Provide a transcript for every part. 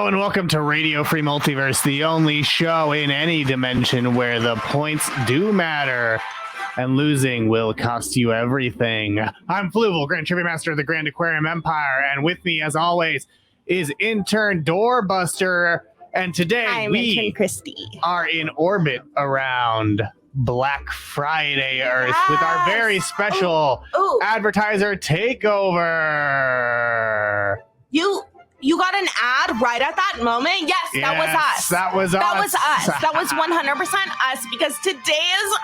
and welcome to Radio Free Multiverse, the only show in any dimension where the points do matter and losing will cost you everything. I'm Fluval, Grand Trivia Master of the Grand Aquarium Empire, and with me, as always, is Intern Doorbuster. And today we are in orbit around Black Friday Earth with our very special Advertiser Takeover. You got an ad right at that moment? Yes, that was us. That was us. That was 100% us because today's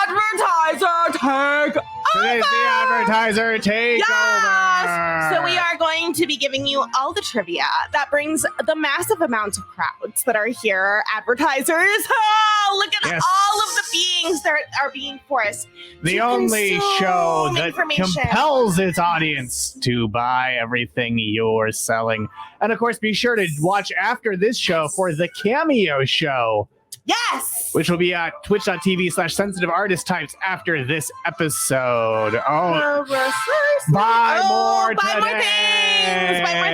Advertiser Takeover. Today's the Advertiser Takeover. Yes! So we are going to be giving you all the trivia that brings the massive amounts of crowds that are here. Advertisers, look at all of the beings that are being forced. The only show that compels its audience to buy everything you're selling. And of course, be sure to watch after this show for the Cameo Show. Yes! Which will be at twitch.tv/sensitive artist types after this episode. Buy more things! Buy more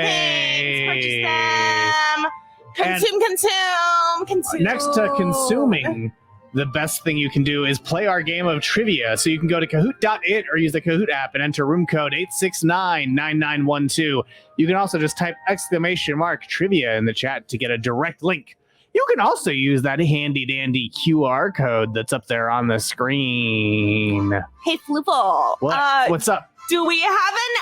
things! Purchase them! Consume! Next to consuming, the best thing you can do is play our game of trivia. So you can go to kahoot.it or use the Kahoot app and enter room code 8699912. You can also just type !trivia in the chat to get a direct link. You can also use that handy dandy QR code that's up there on the screen. Hey, Fluval. What's up? Do we have an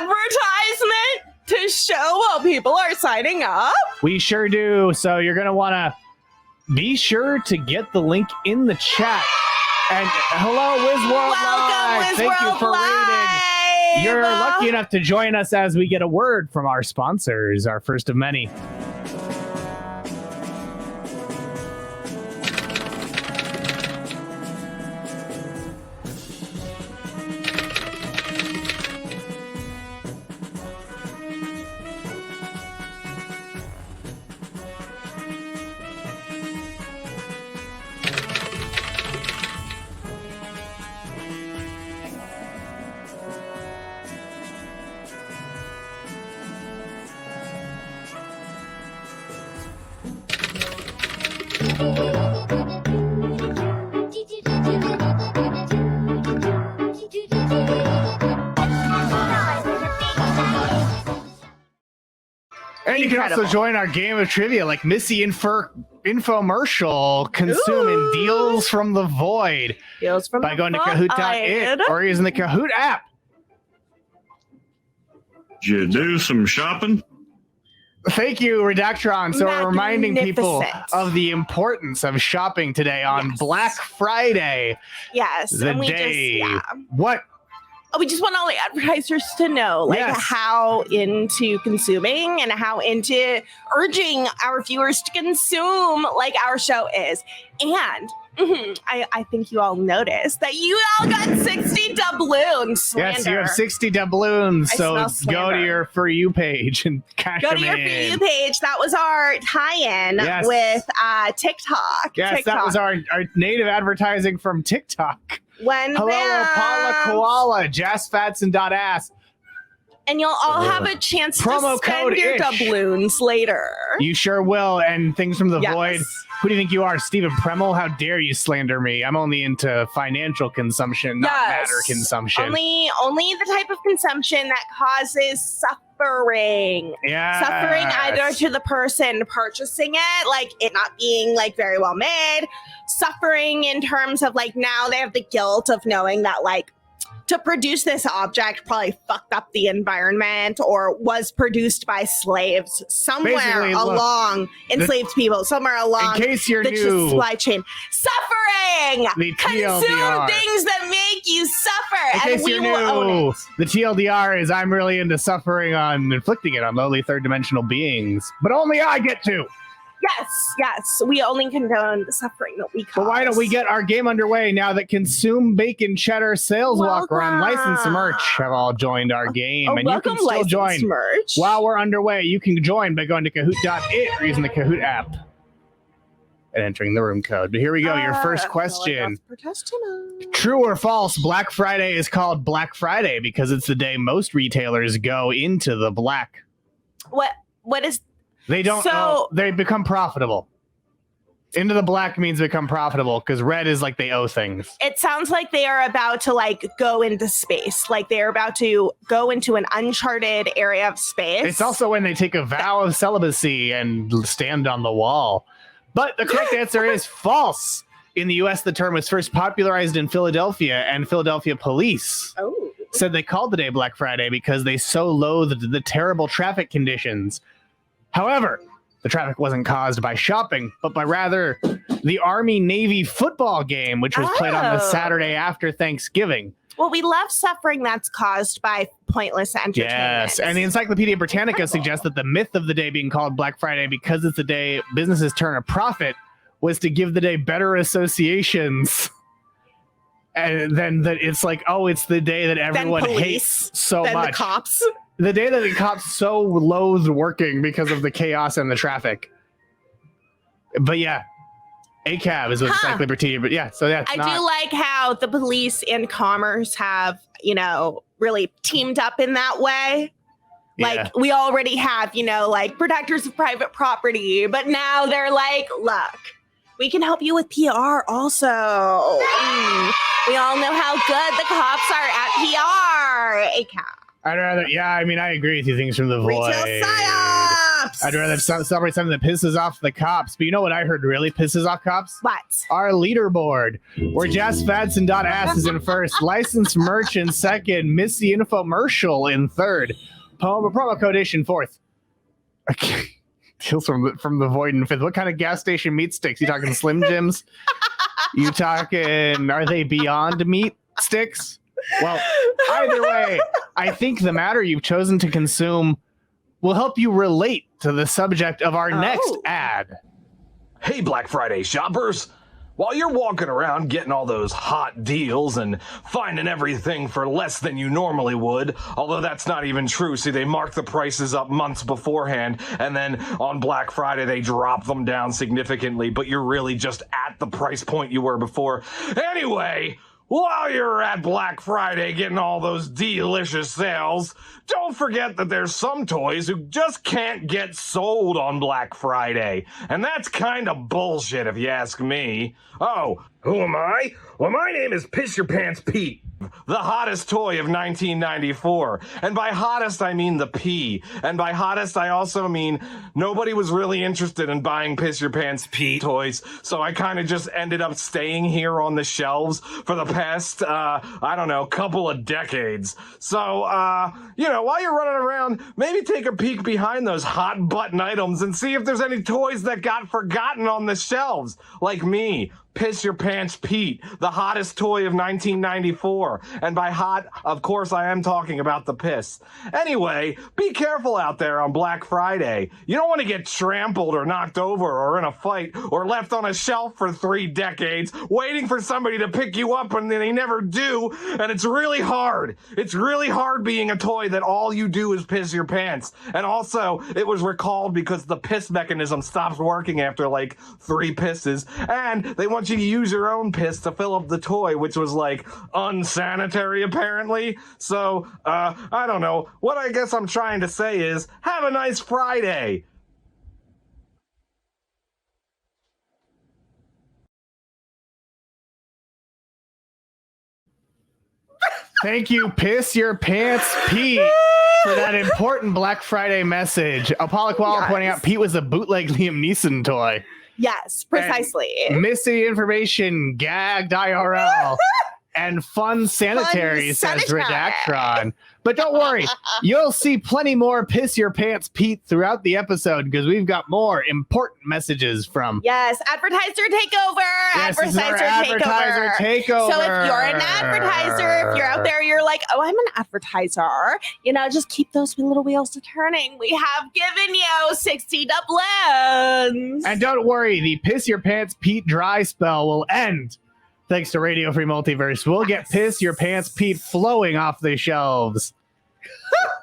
advertisement to show while people are signing up? We sure do. So you're going to want to be sure to get the link in the chat. And hello, Wiz World Welcome, Live. Wiz Thank World you for Live. reading. You're lucky enough to join us as we get a word from our sponsors, our first of many. And you can also join our game of trivia like Missy Infomercial, consuming Deals from the Void by going to Kahoot.it or using the Kahoot app. Did you do some shopping? Thank you, Redactron. So we're reminding people of the importance of shopping today on Black Friday. Yes. The day. What? We just want all the advertisers to know, how into consuming and how into urging our viewers to consume like our show is. And I think you all noticed that you all got 60 doubloons. Slander. Yes, you have 60 doubloons. So go to your For You page and cash them in. Go to your For You page. That was our tie-in with TikTok. Yes, that was our native advertising from TikTok. Hello, Paula Koala, JazzFatson.ass. And you'll all have a chance to spend your doubloons later. You sure will. And Things from the Void. Who do you think you are, Stephen Premel? How dare you slander me? I'm only into financial consumption, not matter consumption. Only the type of consumption that causes suffering. Yeah. Suffering either to the person purchasing it, like it not being like very well made. Suffering in terms of like now they have the guilt of knowing that like to produce this object probably fucked up the environment or was produced by slaves somewhere along enslaved people, somewhere along in case you're the new, supply chain. Suffering! The Consume things that make you suffer. In case you're new, the TLDR is I'm really into suffering on inflicting it on lowly third dimensional beings. But only I get to. Yes. We only condone the suffering that we cause. But why don't we get our game underway now that Consume Bacon Cheddar Sales Walker and Licensed Merch have all joined our game. And you can still join merch. While we're underway. You can join by going to Kahoot.it or using the Kahoot app and entering the room code. But here we go. Your first question. True or false, Black Friday is called Black Friday because it's the day most retailers go into the black. What is They don't. They become profitable. Into the black means become profitable because red is like they owe things. It sounds like they are about to like go into space. Like they're about to go into an uncharted area of space. It's also when they take a vow of celibacy and stand on the wall. But the correct answer is false. In the U.S., the term was first popularized in Philadelphia, and Philadelphia police said they called the day Black Friday because they so loathed the terrible traffic conditions. However, the traffic wasn't caused by shopping, but by rather the Army-Navy football game, which was played on the Saturday after Thanksgiving. Well, we love suffering that's caused by pointless entertainment. Yes, and the Encyclopedia Britannica suggests that the myth of the day being called Black Friday because it's the day businesses turn a profit was to give the day better associations. And then that it's like, oh, it's the day that everyone hates so much. The cops. The day that the cops so loathed working because of the chaos and the traffic. But yeah, ACAB is what Encyclopedia. But yeah, so that's I do like how the police and commerce have, really teamed up in that way. Like we already have, like protectors of private property, but now they're like, look, we can help you with PR also. We all know how good the cops are at PR. ACAB. I agree with you. Things from the void. Retail psyops. I'd rather celebrate something that pisses off the cops. But you know what I heard really pisses off cops? What? Our leaderboard, where JazzFadson.ass is in first, licensed merch in second, Missy Infomercial in third, promo code ish in fourth. Okay. Kills from the void in fifth. What kind of gas station meat sticks? You talking Slim Jims? You talking? Are they Beyond Meat sticks? Well, either way, I think the matter you've chosen to consume will help you relate to the subject of our next ad. Hey, Black Friday shoppers! While you're walking around getting all those hot deals and finding everything for less than you normally would, although that's not even true. See, they mark the prices up months beforehand, and then on Black Friday they drop them down significantly, but you're really just at the price point you were before. Anyway, while you're at Black Friday getting all those delicious sales, don't forget that there's some toys who just can't get sold on Black Friday. And that's kind of bullshit if you ask me. Oh, who am I? Well, my name is Piss Your Pants Pete, the hottest toy of 1994. And by hottest, I mean the P. And by hottest, I also mean nobody was really interested in buying Piss Your Pants Pete toys. So I kind of just ended up staying here on the shelves for the past, couple of decades. So, while you're running around, maybe take a peek behind those hot button items and see if there's any toys that got forgotten on the shelves. Like me, Piss Your Pants Pete, the hottest toy of 1994. And by hot, of course, I am talking about the piss. Anyway, be careful out there on Black Friday. You don't want to get trampled or knocked over or in a fight or left on a shelf for 3 decades waiting for somebody to pick you up and they never do. And it's really hard. It's really hard being a toy that all you do is piss your pants. And also, it was recalled because the piss mechanism stops working after like 3 pisses. And they want you to use your own piss to fill up the toy, which was like unsanitary apparently. So, I don't know. What I guess I'm trying to say is, have a nice Friday. Thank you, Piss Your Pants Pete, for that important Black Friday message. Apollo Koala pointing out Pete was a bootleg Liam Neeson toy. Yes, precisely. And missing information, gagged IRL, and fun sanitary, says Redactron. But don't worry, you'll see plenty more Piss Your Pants Pete throughout the episode because we've got more important messages from... Yes, Advertiser Takeover! Yes, Advertiser Takeover! So if you're an advertiser, if you're out there, you're like, oh, I'm an advertiser, just keep those little wheels turning. We have given you 60 doubloons. And don't worry, the Piss Your Pants Pete dry spell will end. Thanks to Radio Free Multiverse, we'll get Piss Your Pants Pete flowing off the shelves.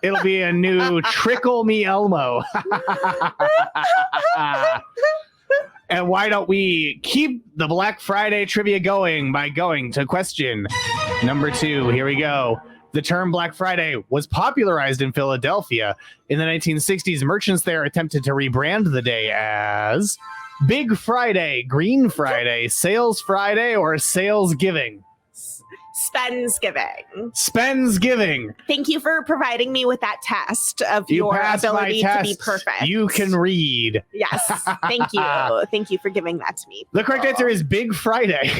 It'll be a new Trickle Me Elmo. And why don't we keep the Black Friday trivia going by going to question number 2. Here we go. The term Black Friday was popularized in Philadelphia. In the 1960s, merchants there attempted to rebrand the day as Big Friday, Green Friday, Sales Friday, or Sales Giving. Spensgiving. Spensgiving. Thank you for providing me with that test of You your passed my ability to be test. perfect. You can read. Yes. Thank you. Thank you for giving that to me. The correct answer is Big Friday.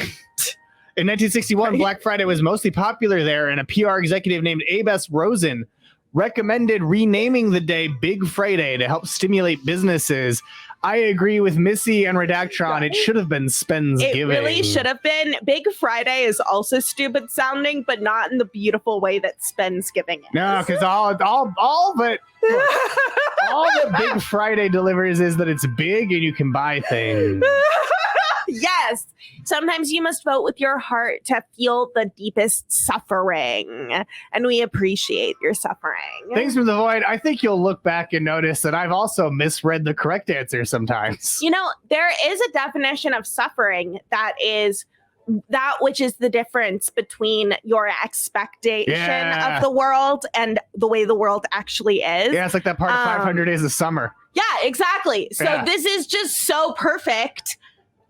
In 1961, Right. Black Friday was mostly popular there, and a PR executive named Abe S. Rosen recommended renaming the day Big Friday to help stimulate businesses. I agree with Missy and Redactron. It should have been Spensgiving. It really should have been. Big Friday is also stupid sounding, but not in the beautiful way that Spensgiving is. No, because all that Big Friday delivers is that it's big and you can buy things. Yes. Sometimes you must vote with your heart to feel the deepest suffering. And we appreciate your suffering. Things from the Void, I think you'll look back and notice that I've also misread the correct answer sometimes. You know, there is a definition of suffering that is that which is the difference between your expectation of the world and the way the world actually is. Yeah, it's like that part of 500 Days of Summer. Yeah, exactly. So Yeah. this is just so perfect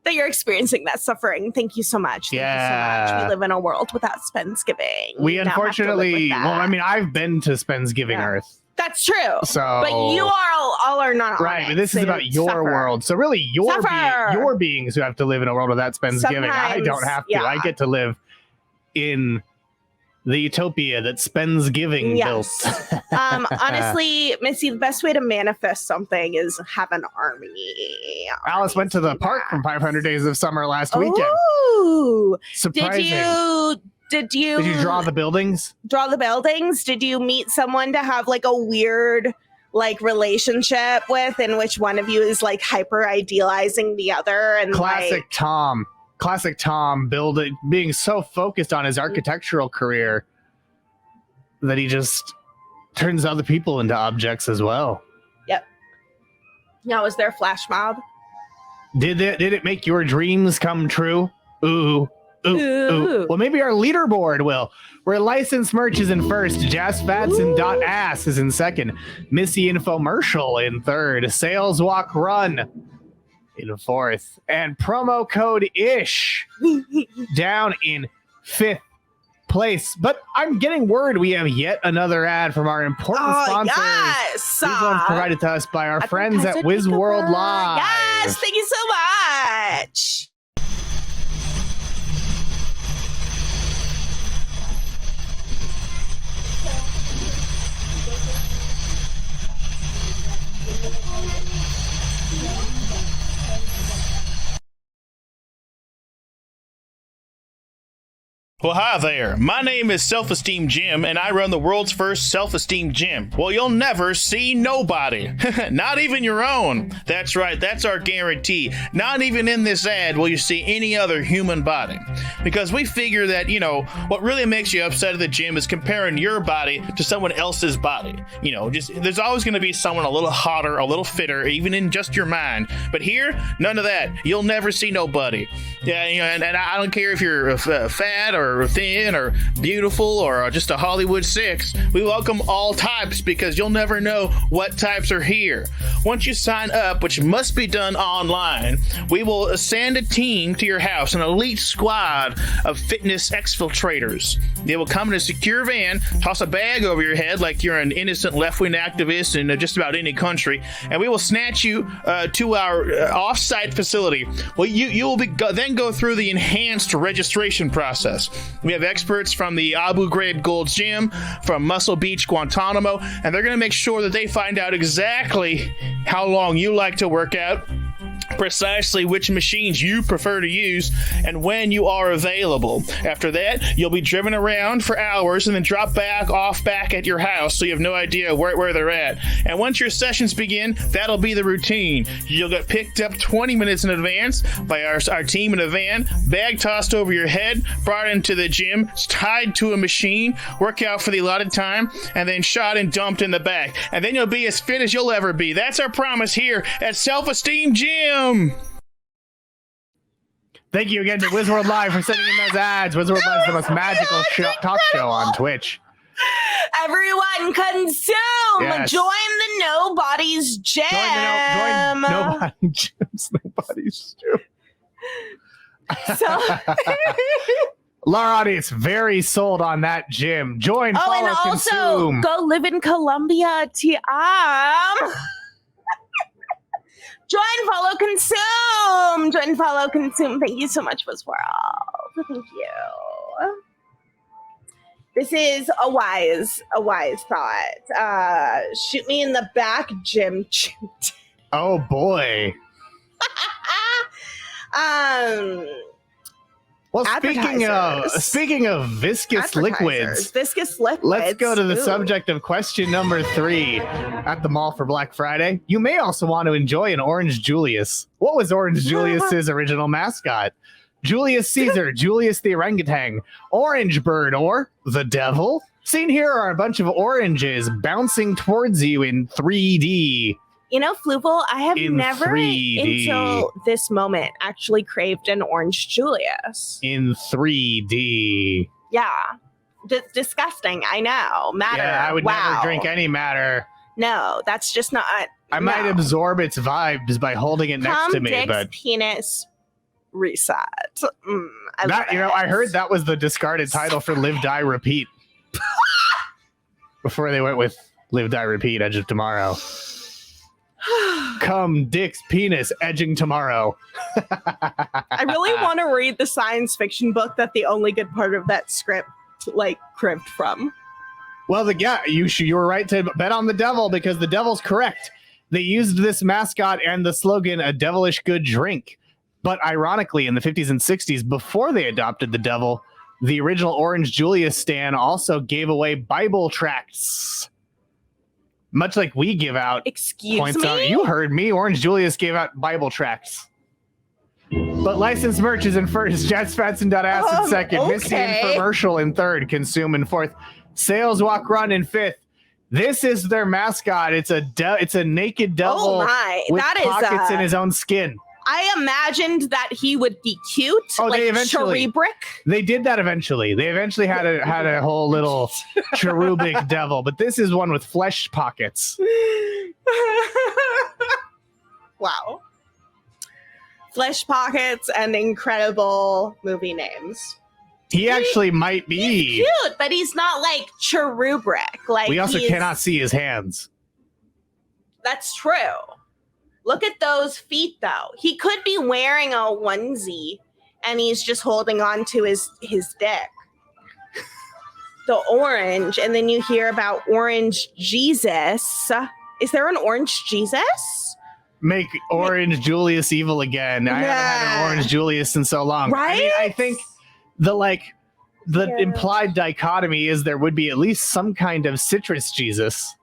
that you're experiencing that suffering. Thank you so much. Thank you so much. We live in a world without Spensgiving. We now have to live unfortunately, with that. well, I mean, I've been to Spensgiving Yeah. Earth. That's true. So, But you all are not right, on but it, this so is about your suffer. world. So really, Suffer. your beings who have to live in a world without Spensgiving. I Sometimes, don't have to. yeah. I get to live in the utopia that Spensgiving Yes. built. Honestly, Missy, the best way to manifest something is have an army. Alice went to the park from 500 Days of Summer last weekend. Ooh. Surprising. Did you Did you draw the buildings? draw the buildings? Did you meet someone to have like a weird like relationship with in which one of you is like hyper idealizing the other and Classic like Tom. Classic Tom being so focused on his architectural career that he just turns other people into objects as well. yeah, was there a flash mob? Did it make your dreams come true? Ooh. Ooh. Well, maybe our leaderboard will. Where licensed merch is in first, Jazz Fats and Dot Ass is in second, Missy Infomercial in third, Sales Walk Run in fourth, and promo code ISH down in fifth place. But I'm getting word we have yet another ad from our important sponsors. Yes. These ones provided to us by our friends at Advertiser Wiz World Takeover. Live. Yes, thank you so much. Well, hi there. My name is Self-Esteem Jim, and I run the world's first self-esteem gym. Well, you'll never see nobody. Not even your own. That's right, that's our guarantee. Not even in this ad will you see any other human body. Because we figure that, what really makes you upset at the gym is comparing your body to someone else's body. There's always going to be someone a little hotter, a little fitter, even in just your mind. But here, none of that. You'll never see nobody. Yeah, and I don't care if you're fat or thin or beautiful or just a Hollywood 6. We welcome all types because you'll never know what types are here. Once you sign up, which must be done online, we will send a team to your house, an elite squad of fitness exfiltrators. They will come in a secure van, toss a bag over your head like you're an innocent left-wing activist in just about any country, and we will snatch you to our off-site facility. Well, you will then go through the enhanced registration process. We have experts from the Abu Ghraib Gold's Gym, from Muscle Beach, Guantanamo, and they're going to make sure that they find out exactly how long you like to work out, precisely which machines you prefer to use, and when you are available. After that, you'll be driven around for hours and then drop back at your house so you have no idea where they're at. And once your sessions begin, that'll be the routine. You'll get picked up 20 minutes in advance by our team in a van, bag tossed over your head, brought into the gym, tied to a machine, work out for the allotted time, and then shot and dumped in the back. And then you'll be as fit as you'll ever be. That's our promise here at Self-Esteem Gym. Thank you again to Wiz World Live for sending in those ads. Wiz World Live is the most magical talk show on Twitch. Everyone consume. Yes. Join the Nobody's Gym. Join nobody's gym. So, Our audience very sold on that gym. Join, follow, and also consume. go live in Colombia, Join, follow, consume. Join, follow, consume. Thank you so much, Wiz World. Thank you. This is a wise thought. Shoot me in the back, Jim. Oh boy. Well, speaking of viscous liquids, let's go to the subject of question number 3. At the mall for Black Friday, you may also want to enjoy an Orange Julius. What was Orange Julius's original mascot? Julius Caesar, Julius the orangutan, Orange Bird, or the Devil? Seen here are a bunch of oranges bouncing towards you in 3D. You know, Fluval, I have In never 3D. until this moment actually craved an Orange Julius. In 3D. Yeah. Disgusting, I know. Matter. Yeah, I would wow. never drink any matter. No, that's just not. I might absorb its vibes by holding it next to me, Dick's but penis reset. I heard that was the discarded title for Live, Die, Repeat. Before they went with Live, Die, Repeat, Edge of Tomorrow. Come, Dick's penis, edging tomorrow. I really want to read the science fiction book that the only good part of that script, cribbed from. Well, you were right to bet on the devil because the devil's correct. They used this mascot and the slogan, a devilish good drink. But ironically, in the 50s and 60s, before they adopted the devil, the original Orange Julius stan also gave away Bible tracts. Much like we give out Excuse points me? out. You heard me. Orange Julius gave out Bible tracts. But licensed merch is in first. JazzFatson.ass in second. Okay. Missy Infomercial in third. Consume in fourth. Sales Walk Run in fifth. This is their mascot. It's a naked devil with pockets in his own skin. I imagined that he would be cute, cherubic. They did that eventually. They eventually had a whole little cherubic devil, but this is one with flesh pockets. Wow. Flesh pockets and incredible movie names. He actually might be. He's cute, but he's not cherubic. We also cannot see his hands. That's true. Look at those feet, though. He could be wearing a onesie, and he's just holding on to his dick. The orange, and then you hear about Orange Jesus. Is there an Orange Jesus? Make Orange Julius evil again. I haven't had an Orange Julius in so long. Right? I think the implied dichotomy is there would be at least some kind of citrus Jesus.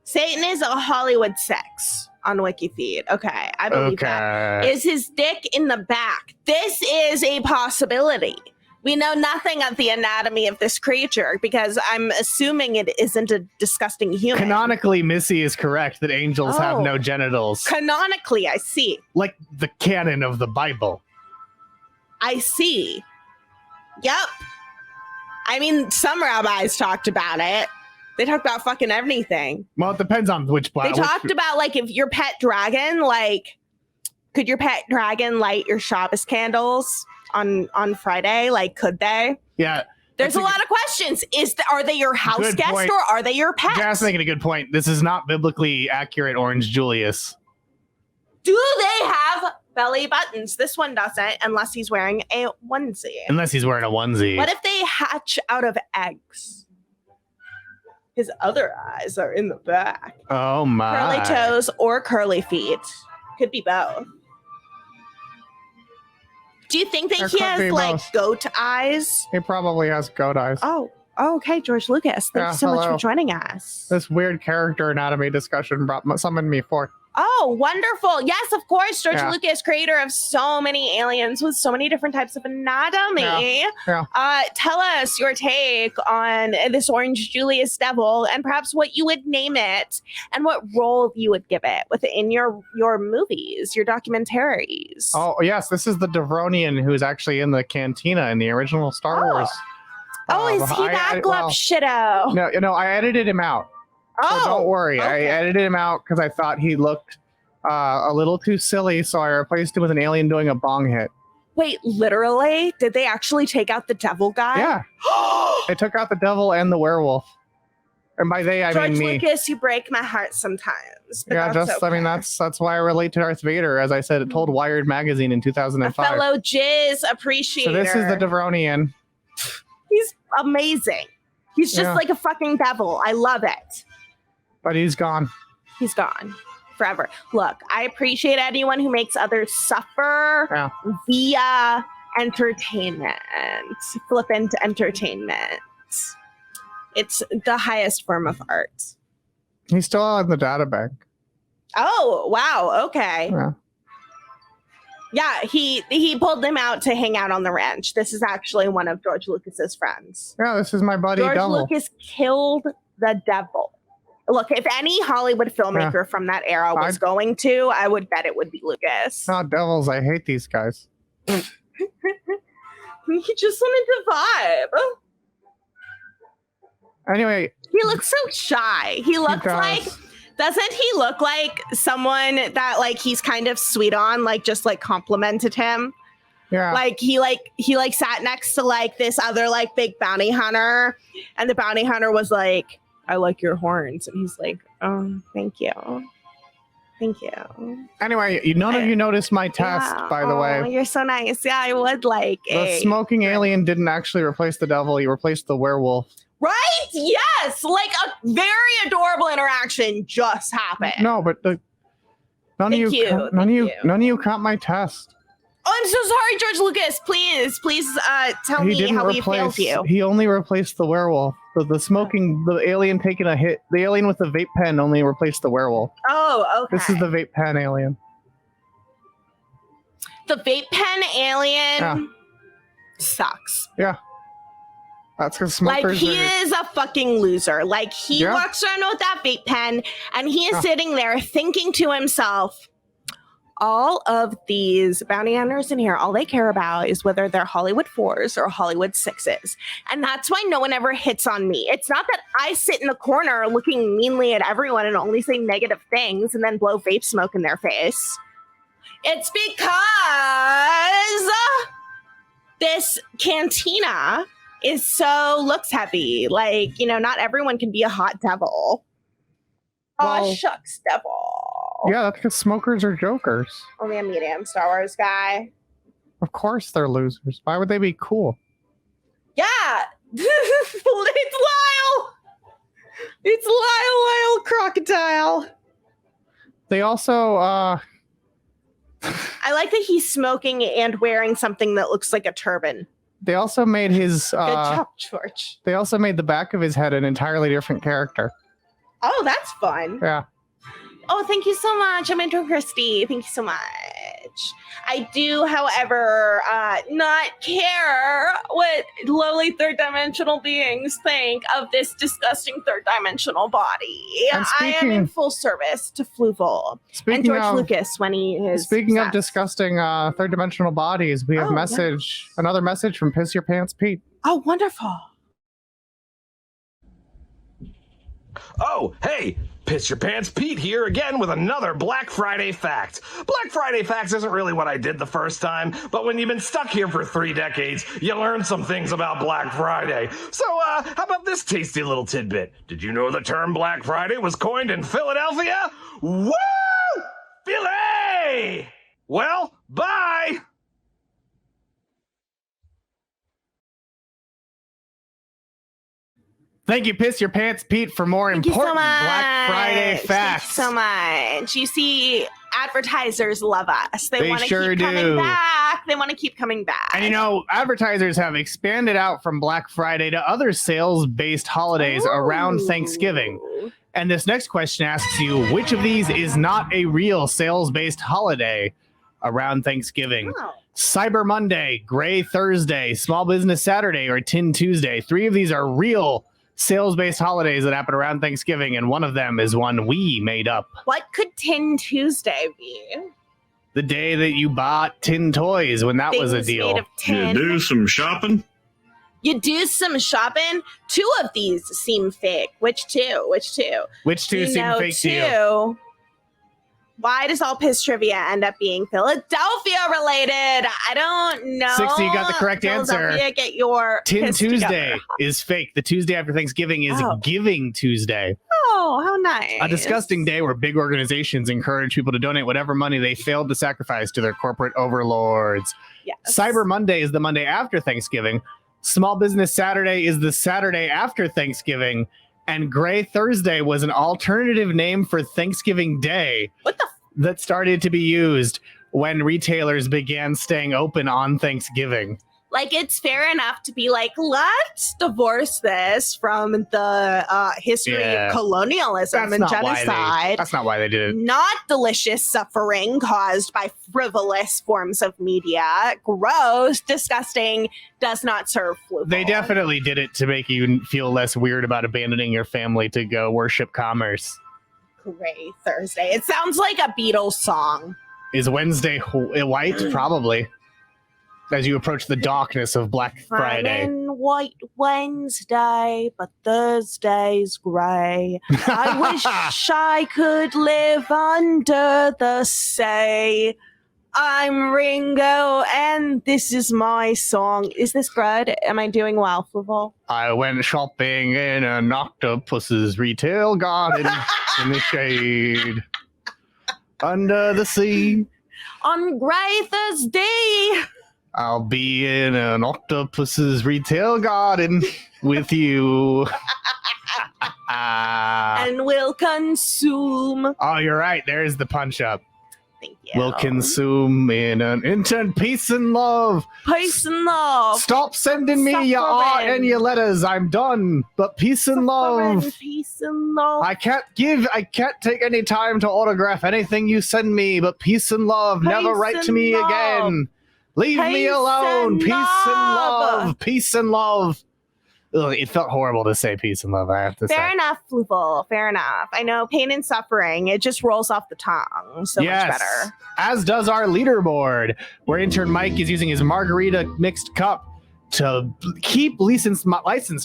Satan is a Hollywood sex on WikiFeed. Okay, I believe that. Is his dick in the back? This is a possibility. We know nothing of the anatomy of this creature because I'm assuming it isn't a disgusting human. Canonically, Missy is correct that angels have no genitals. Canonically, I see. Like the canon of the Bible. I see. Yep. I mean, some rabbis talked about it. They talked about fucking everything. Well, it depends on which They talked about if your pet dragon, could your pet dragon light your Shabbos candles on Friday? Could they? Yeah. There's a lot of questions. Are they your house guest or are they your pet? Jazz making a good point. This is not biblically accurate Orange Julius. Do they have belly buttons? This one doesn't, unless he's wearing a onesie. Unless he's wearing a onesie. What if they hatch out of eggs? His other eyes are in the back. Oh my. Curly toes or curly feet. Could be both. Do you think that he has goat eyes? He probably has goat eyes. Oh, okay, George Lucas. Thank you so much for joining us. This weird character anatomy discussion summoned me forth. Oh, wonderful. Yes, of course. George Lucas, creator of so many aliens with so many different types of anatomy. Tell us your take on this Orange Julius devil and perhaps what you would name it and what role you would give it within your movies, your documentaries. Oh, yes. This is the Devronian who's actually in the cantina in the original Star Wars. Oh, is he that glove shitto? No, I edited him out. Oh, So don't worry. okay. I edited him out because I thought he looked a little too silly, so I replaced him with an alien doing a bong hit. Wait, literally? Did they actually take out the devil guy? Yeah. They took out the devil and the werewolf. And by they, I George mean me. Lucas, you break my heart sometimes. But Yeah, that's okay. I mean, that's why I relate to Darth Vader. As I said, it told Wired magazine in A 2005. fellow jizz appreciator. So this is the Devronian. He's amazing. He's just like a fucking devil. I love it. But he's gone. He's gone forever. Look, I appreciate anyone who makes others suffer via entertainment, flippant entertainment. It's the highest form of art. He's still on the data bank. Oh, wow. Okay. Yeah, he pulled them out to hang out on the ranch. This is actually one of George Lucas's friends. Yeah, this is my buddy George Devil. Lucas killed the devil. Look, if any Hollywood filmmaker from that era was going to, I would bet it would be Lucas. Not devils. I hate these guys. He just wanted to vibe. Anyway. He looks so shy. He looks like, doesn't he look like someone that like he's kind of sweet on, like just like complimented him? Yeah. Like he sat next to like this other like big bounty hunter, and the bounty hunter was like, I like your horns. And he's like, oh, thank you. Thank you. Anyway, none of you noticed my test, by the way. You're so nice. Yeah, I would like the smoking alien didn't actually replace the devil. He replaced the werewolf. Right? Yes. Like a very adorable interaction just happened. No, but none of you caught my test. Oh, I'm so sorry, George Lucas. Please tell me how he failed you. He only replaced the werewolf. The alien taking a hit. The alien with the vape pen only replaced the werewolf. Oh, okay. This is the vape pen alien. The vape pen alien sucks. Yeah. That's because smokers like he is a fucking loser. Like he walks around with that vape pen and he is sitting there thinking to himself, all of these bounty hunters in here, all they care about is whether they're Hollywood 4s or Hollywood 6s. And that's why no one ever hits on me. It's not that I sit in the corner looking meanly at everyone and only say negative things and then blow vape smoke in their face. It's because this cantina is so looks heavy. Like, you know, not everyone can be a hot devil. Oh, shucks, devil. Yeah, that's because smokers are jokers. Only a medium Star Wars guy. Of course they're losers. Why would they be cool? Yeah. It's Lyle. It's Lyle Crocodile. They also, I like that he's smoking and wearing something that looks like a turban. They also made his... Good job, George. They also made the back of his head an entirely different character. Oh, that's fun. Yeah. Oh, thank you so much. I'm Intern Christy. Thank you so much. I do, however, not care what lowly third dimensional beings think of this disgusting third dimensional body. I am in full service to Fluval and George Lucas when he is. Speaking of disgusting third dimensional bodies, we have another message from Piss Your Pants Pete. Oh, wonderful. Oh, hey, Piss Your Pants Pete here again with another Black Friday fact. Black Friday facts isn't really what I did the first time, but when you've been stuck here for 3 decades, you learn some things about Black Friday. So, how about this tasty little tidbit? Did you know the term Black Friday was coined in Philadelphia? Woo! Philly! Well, bye! Thank you, Piss Your Pants Pete, for more important Black Friday facts. Thank you so much. You see, advertisers love us. They want to keep coming back. They want to keep coming back. And you know, advertisers have expanded out from Black Friday to other sales-based holidays around Thanksgiving. And this next question asks you, which of these is not a real sales-based holiday around Thanksgiving? Oh. Cyber Monday, Gray Thursday, Small Business Saturday, or Tin Tuesday. 3 of these are real sales-based holidays that happen around Thanksgiving, and one of them is one we made up. What could Tin Tuesday be? The day that you bought tin toys when that was a Things deal. made of tin. You do some shopping? You do some shopping. 2 of these seem fake. Which two? Which two seem fake to you? 2. Why does all piss trivia end up being Philadelphia related? I don't know. 60, you got the correct answer. Philadelphia, get your Tin piss Tuesday together. is fake. The Tuesday after Thanksgiving is Oh. Giving Tuesday. Oh, how nice. A disgusting day where big organizations encourage people to donate whatever money they failed to sacrifice to their corporate overlords. Yes. Cyber Monday is the Monday after Thanksgiving. Small Business Saturday is the Saturday after Thanksgiving. And Gray Thursday was an alternative name for Thanksgiving Day. What the that started to be used when retailers began staying open on Thanksgiving. Like, it's fair enough to be like, let's divorce this from the history of colonialism and genocide. That's not why they did it. Not delicious suffering caused by frivolous forms of media. Gross, disgusting, does not serve Fluval. They definitely did it to make you feel less weird about abandoning your family to go worship commerce. Gray Thursday. It sounds like a Beatles song. Is Wednesday white? Probably. As you approach the darkness of Black Friday. I'm in white Wednesday, but Thursday's grey. I wish I could live under the sea. I'm Ringo, and this is my song. Is this good? Am I doing well, Fluval? I went shopping in an octopus's retail garden in the shade. Under the sea. On Grey Thursday. I'll be in an octopus's retail garden with you. And we'll consume. Oh, you're right. There's the punch up. Thank you. We'll consume in an intern peace and love. Peace and love. Stop sending me your art and your letters. I'm done. But peace and love. Peace and love. I can't take any time to autograph anything you send me, but peace and love. Never Peace write to and me love. again. Leave me Peace alone. and Peace and love. love. Peace and love. Ugh, it felt horrible to say peace and love, I have to say. Fair enough, Fluval. Fair enough. I know pain and suffering. It just rolls off the tongue so much better. As does our leaderboard, where intern Mike is using his margarita mixed cup to keep licensed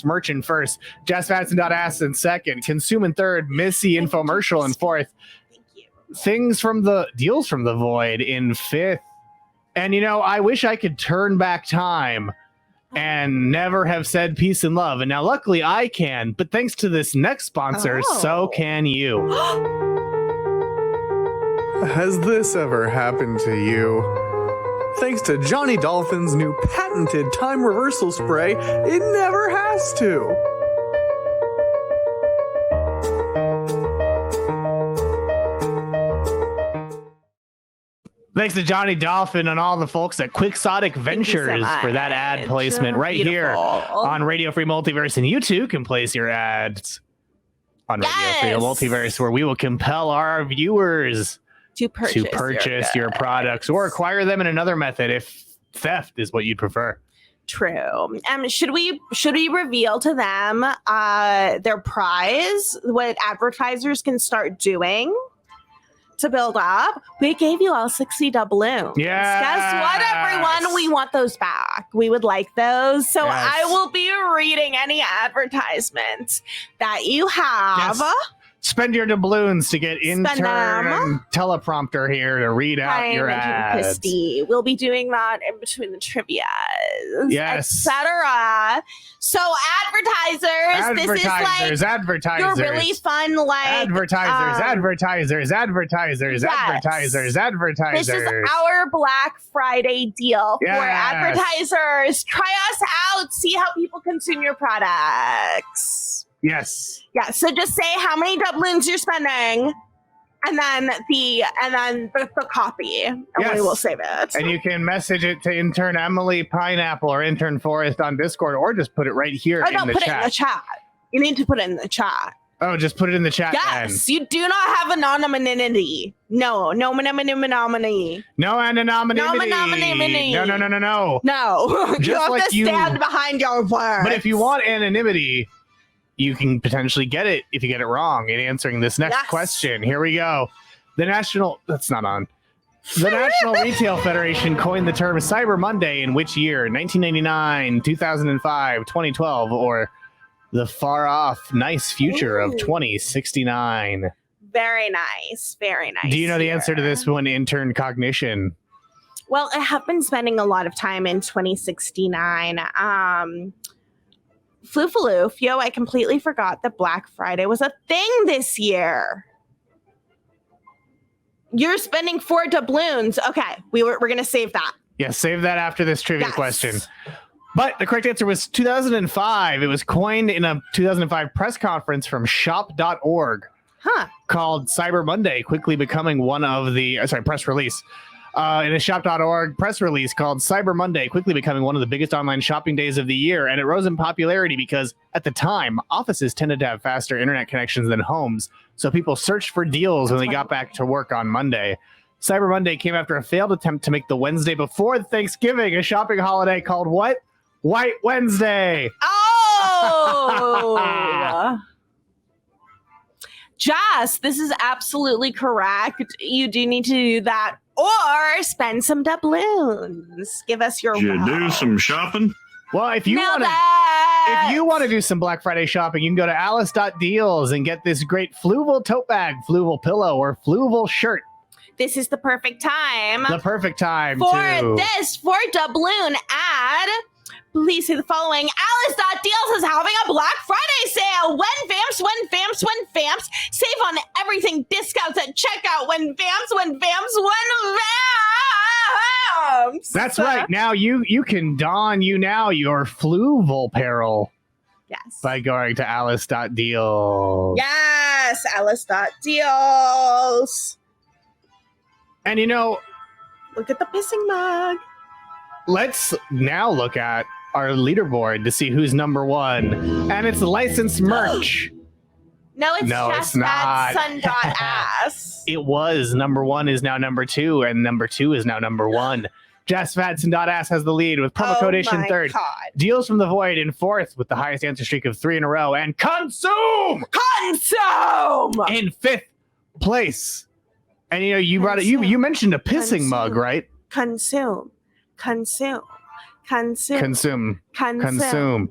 merch in first, Jess Madsen.ass in second, Consume in third, Missy Infomercial in fourth, Thank you. Deals from the Void in fifth. And I wish I could turn back time and never have said peace and love. And now luckily I can, but thanks to this next sponsor, so can you. Has this ever happened to you? Thanks to Johnny Dolphin's new patented time reversal spray, it never has to. Thanks to Johnny Dolphin and all the folks at Quixotic Ventures for that ad placement right here on Radio Free Multiverse. And you too can place your ads on Radio Free Multiverse, where we will compel our viewers To purchase your products or acquire them in another method if theft is what you'd prefer. True. Should we reveal to them their prize, what advertisers can start doing to build up? We gave you all 60 doubloons. Yes. Guess what, everyone? We want those back. We would like those. So Yes. I will be reading any advertisements that you have. Yes. Spend your doubloons to get Spend intern them. and teleprompter here to read out your ads. Christy. We'll be doing that in between the trivia, Yes. etc. So advertisers, this is like advertisers. your really fun Advertisers. This is our Black Friday deal for Yes. advertisers. Try us out. See how people consume your products. Yes. Yeah. So just say how many doubloons you're spending, and then the copy, and Yes. we will save it. And you can message it to intern Emily Pineapple or intern Forrest on Discord, or just put it right here in the put chat. it in the chat. You need to put it in the chat. Oh, just put it in the chat. Yes, you do not have anonymity. No anonymity. No anonymity. No anonymity. No. No, you Just have like to you- stand behind your words. But if you want anonymity, you can potentially get it if you get it wrong in answering this next Yes. question. Here we go. The national... That's not on. The National Retail Federation coined the term Cyber Monday in which year? 1999, 2005, 2012, or the far-off nice future of 2069? Very nice. Very nice. Do you know the answer to here. this one, intern cognition? Well, I have been spending a lot of time in 2069. Floofaloof, yo, I completely forgot that Black Friday was a thing this year. You're spending 4 doubloons. Okay, we're gonna save that. Yeah, save that after this trivia Yes. question. But the correct answer was 2005. It was coined in a 2005 press conference from shop.org Huh. called Cyber Monday, quickly becoming one of the press release. In a shop.org press release called Cyber Monday, quickly becoming one of the biggest online shopping days of the year. And it rose in popularity because at the time, offices tended to have faster internet connections than homes. So people searched for deals when they got back to work on Monday. Cyber Monday came after a failed attempt to make the Wednesday before Thanksgiving a shopping holiday called what? White Wednesday. Oh! Joss, this is absolutely correct. You do need to do that or spend some doubloons. Give us your Did you do wow. some shopping? Well, if you Nailed want to it! if you want to do some Black Friday shopping, you can go to alice.deals and get this great Fluval tote bag, Fluval pillow, or Fluval shirt. This is the perfect time The perfect time for to this 4 doubloon ad. Please see the following. Alice.deals is having a Black Friday sale. When vamps. Save on everything. Discounts at checkout. When vamps. That's right. Now you can don your Fluval apparel Yes. by going to alice.deals. Yes. Alice.deals. And Look at the pissing mug. let's now look at our leaderboard to see who's number one. And it's licensed merch. No, it's No, just it's not. that sun.ass. It was number one is now number two, and number two is now number one. JazzFatson.ass has the lead with promo code in third. God. Deals from the Void in fourth with the highest answer streak of 3 in a row. And Consume Consume! in fifth place. And you brought it. You mentioned a pissing mug, right? Consume. Consume. Consume. Consume.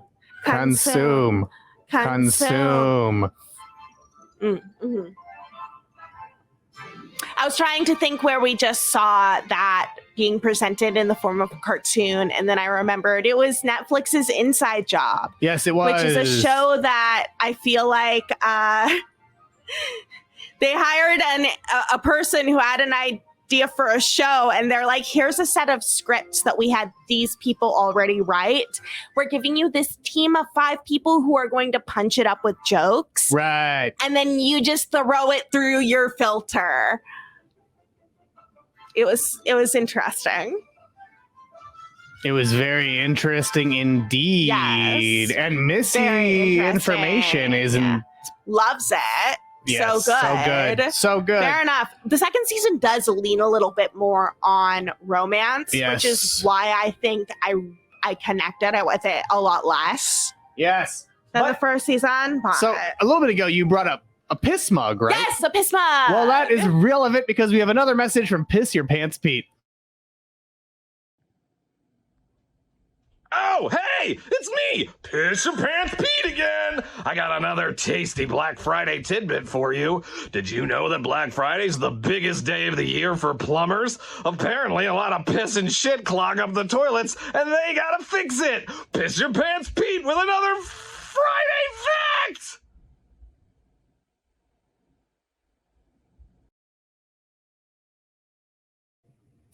Mhm. I was trying to think where we just saw that being presented in the form of a cartoon, and then I remembered it was Netflix's Inside Job, Yes, it was. which is a show that I feel like they hired a person who had an idea for a show, and they're like, here's a set of scripts that we had these people already write. We're giving you this team of 5 people who are going to punch it up with jokes. Right. And then you just throw it through your filter. It was interesting. It was very interesting indeed. Yes. And Very Missy interesting. information is Loves it. yes, So good. So good. Fair enough. The second season does lean a little bit more on romance, Yes. which is why I think I connected it with it a lot less Yes. than But- the first season. But So a little bit ago, you brought up a piss mug, right? yes, a piss mug. Well, that is relevant because we have another message from Piss Your Pants Pete. Oh, hey, it's me, Piss Your Pants Pete again. I got another tasty Black Friday tidbit for you. Did you know that Black Friday's the biggest day of the year for plumbers? Apparently, a lot of piss and shit clog up the toilets, and they gotta fix it. Piss Your Pants Pete with another Friday fact.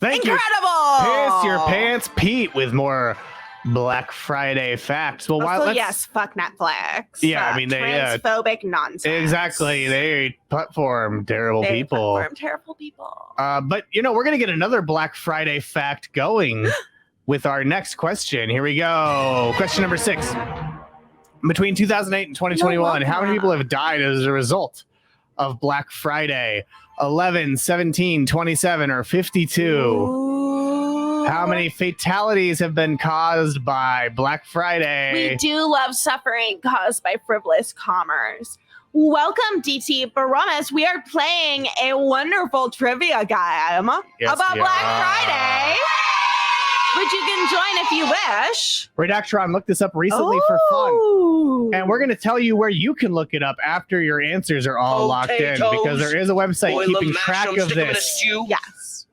Thank you. Incredible. Piss Your Pants Pete with more Black Friday facts. Well, Also, yes, fuck Netflix. Yeah, I mean, they, transphobic nonsense. exactly. They platform terrible They people. platform terrible people. But we're gonna get another Black Friday fact going with our next question. Here we go. Question number 6. Between 2008 and 2021, how many people have died as a result of Black Friday? 11, 17, 27, or 52? Ooh. How many fatalities have been caused by Black Friday? We do love suffering caused by frivolous commerce. Welcome, DT Baramas. We are playing a wonderful trivia game about Black Friday, which you can join if you wish. Redactron looked this up recently for fun. And we're going to tell you where you can look it up after your answers are all locked in, because there is a website keeping track of this. Yes.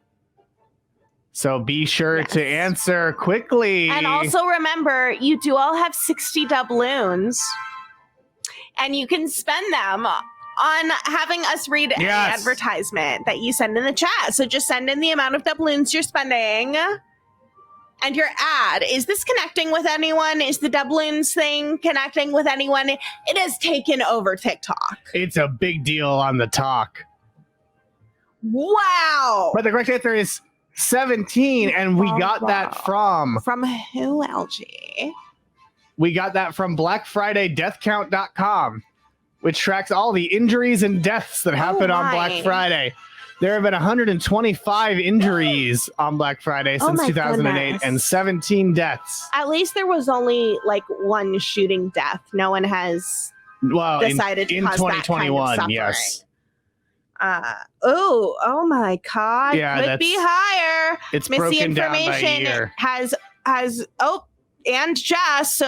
So be sure to answer quickly. And also remember, you do all have 60 doubloons. And you can spend them on having us read any advertisement that you send in the chat. So just send in the amount of doubloons you're spending and your ad. Is this connecting with anyone? Is the doubloons thing connecting with anyone? It has taken over TikTok. It's a big deal on the talk. Wow. But the correct answer is 17, and we got that from... From who, LG? We got that from BlackFridayDeathCount.com, which tracks all the injuries and deaths that happen on Black Friday. There have been 125 injuries on Black Friday since 2008 and 17 deaths. At least there was only like one shooting death. No one has decided to cause 2021, that kind of yes. Oh my God. Yeah, could be higher. It's Missing broken down by information year. And Jess.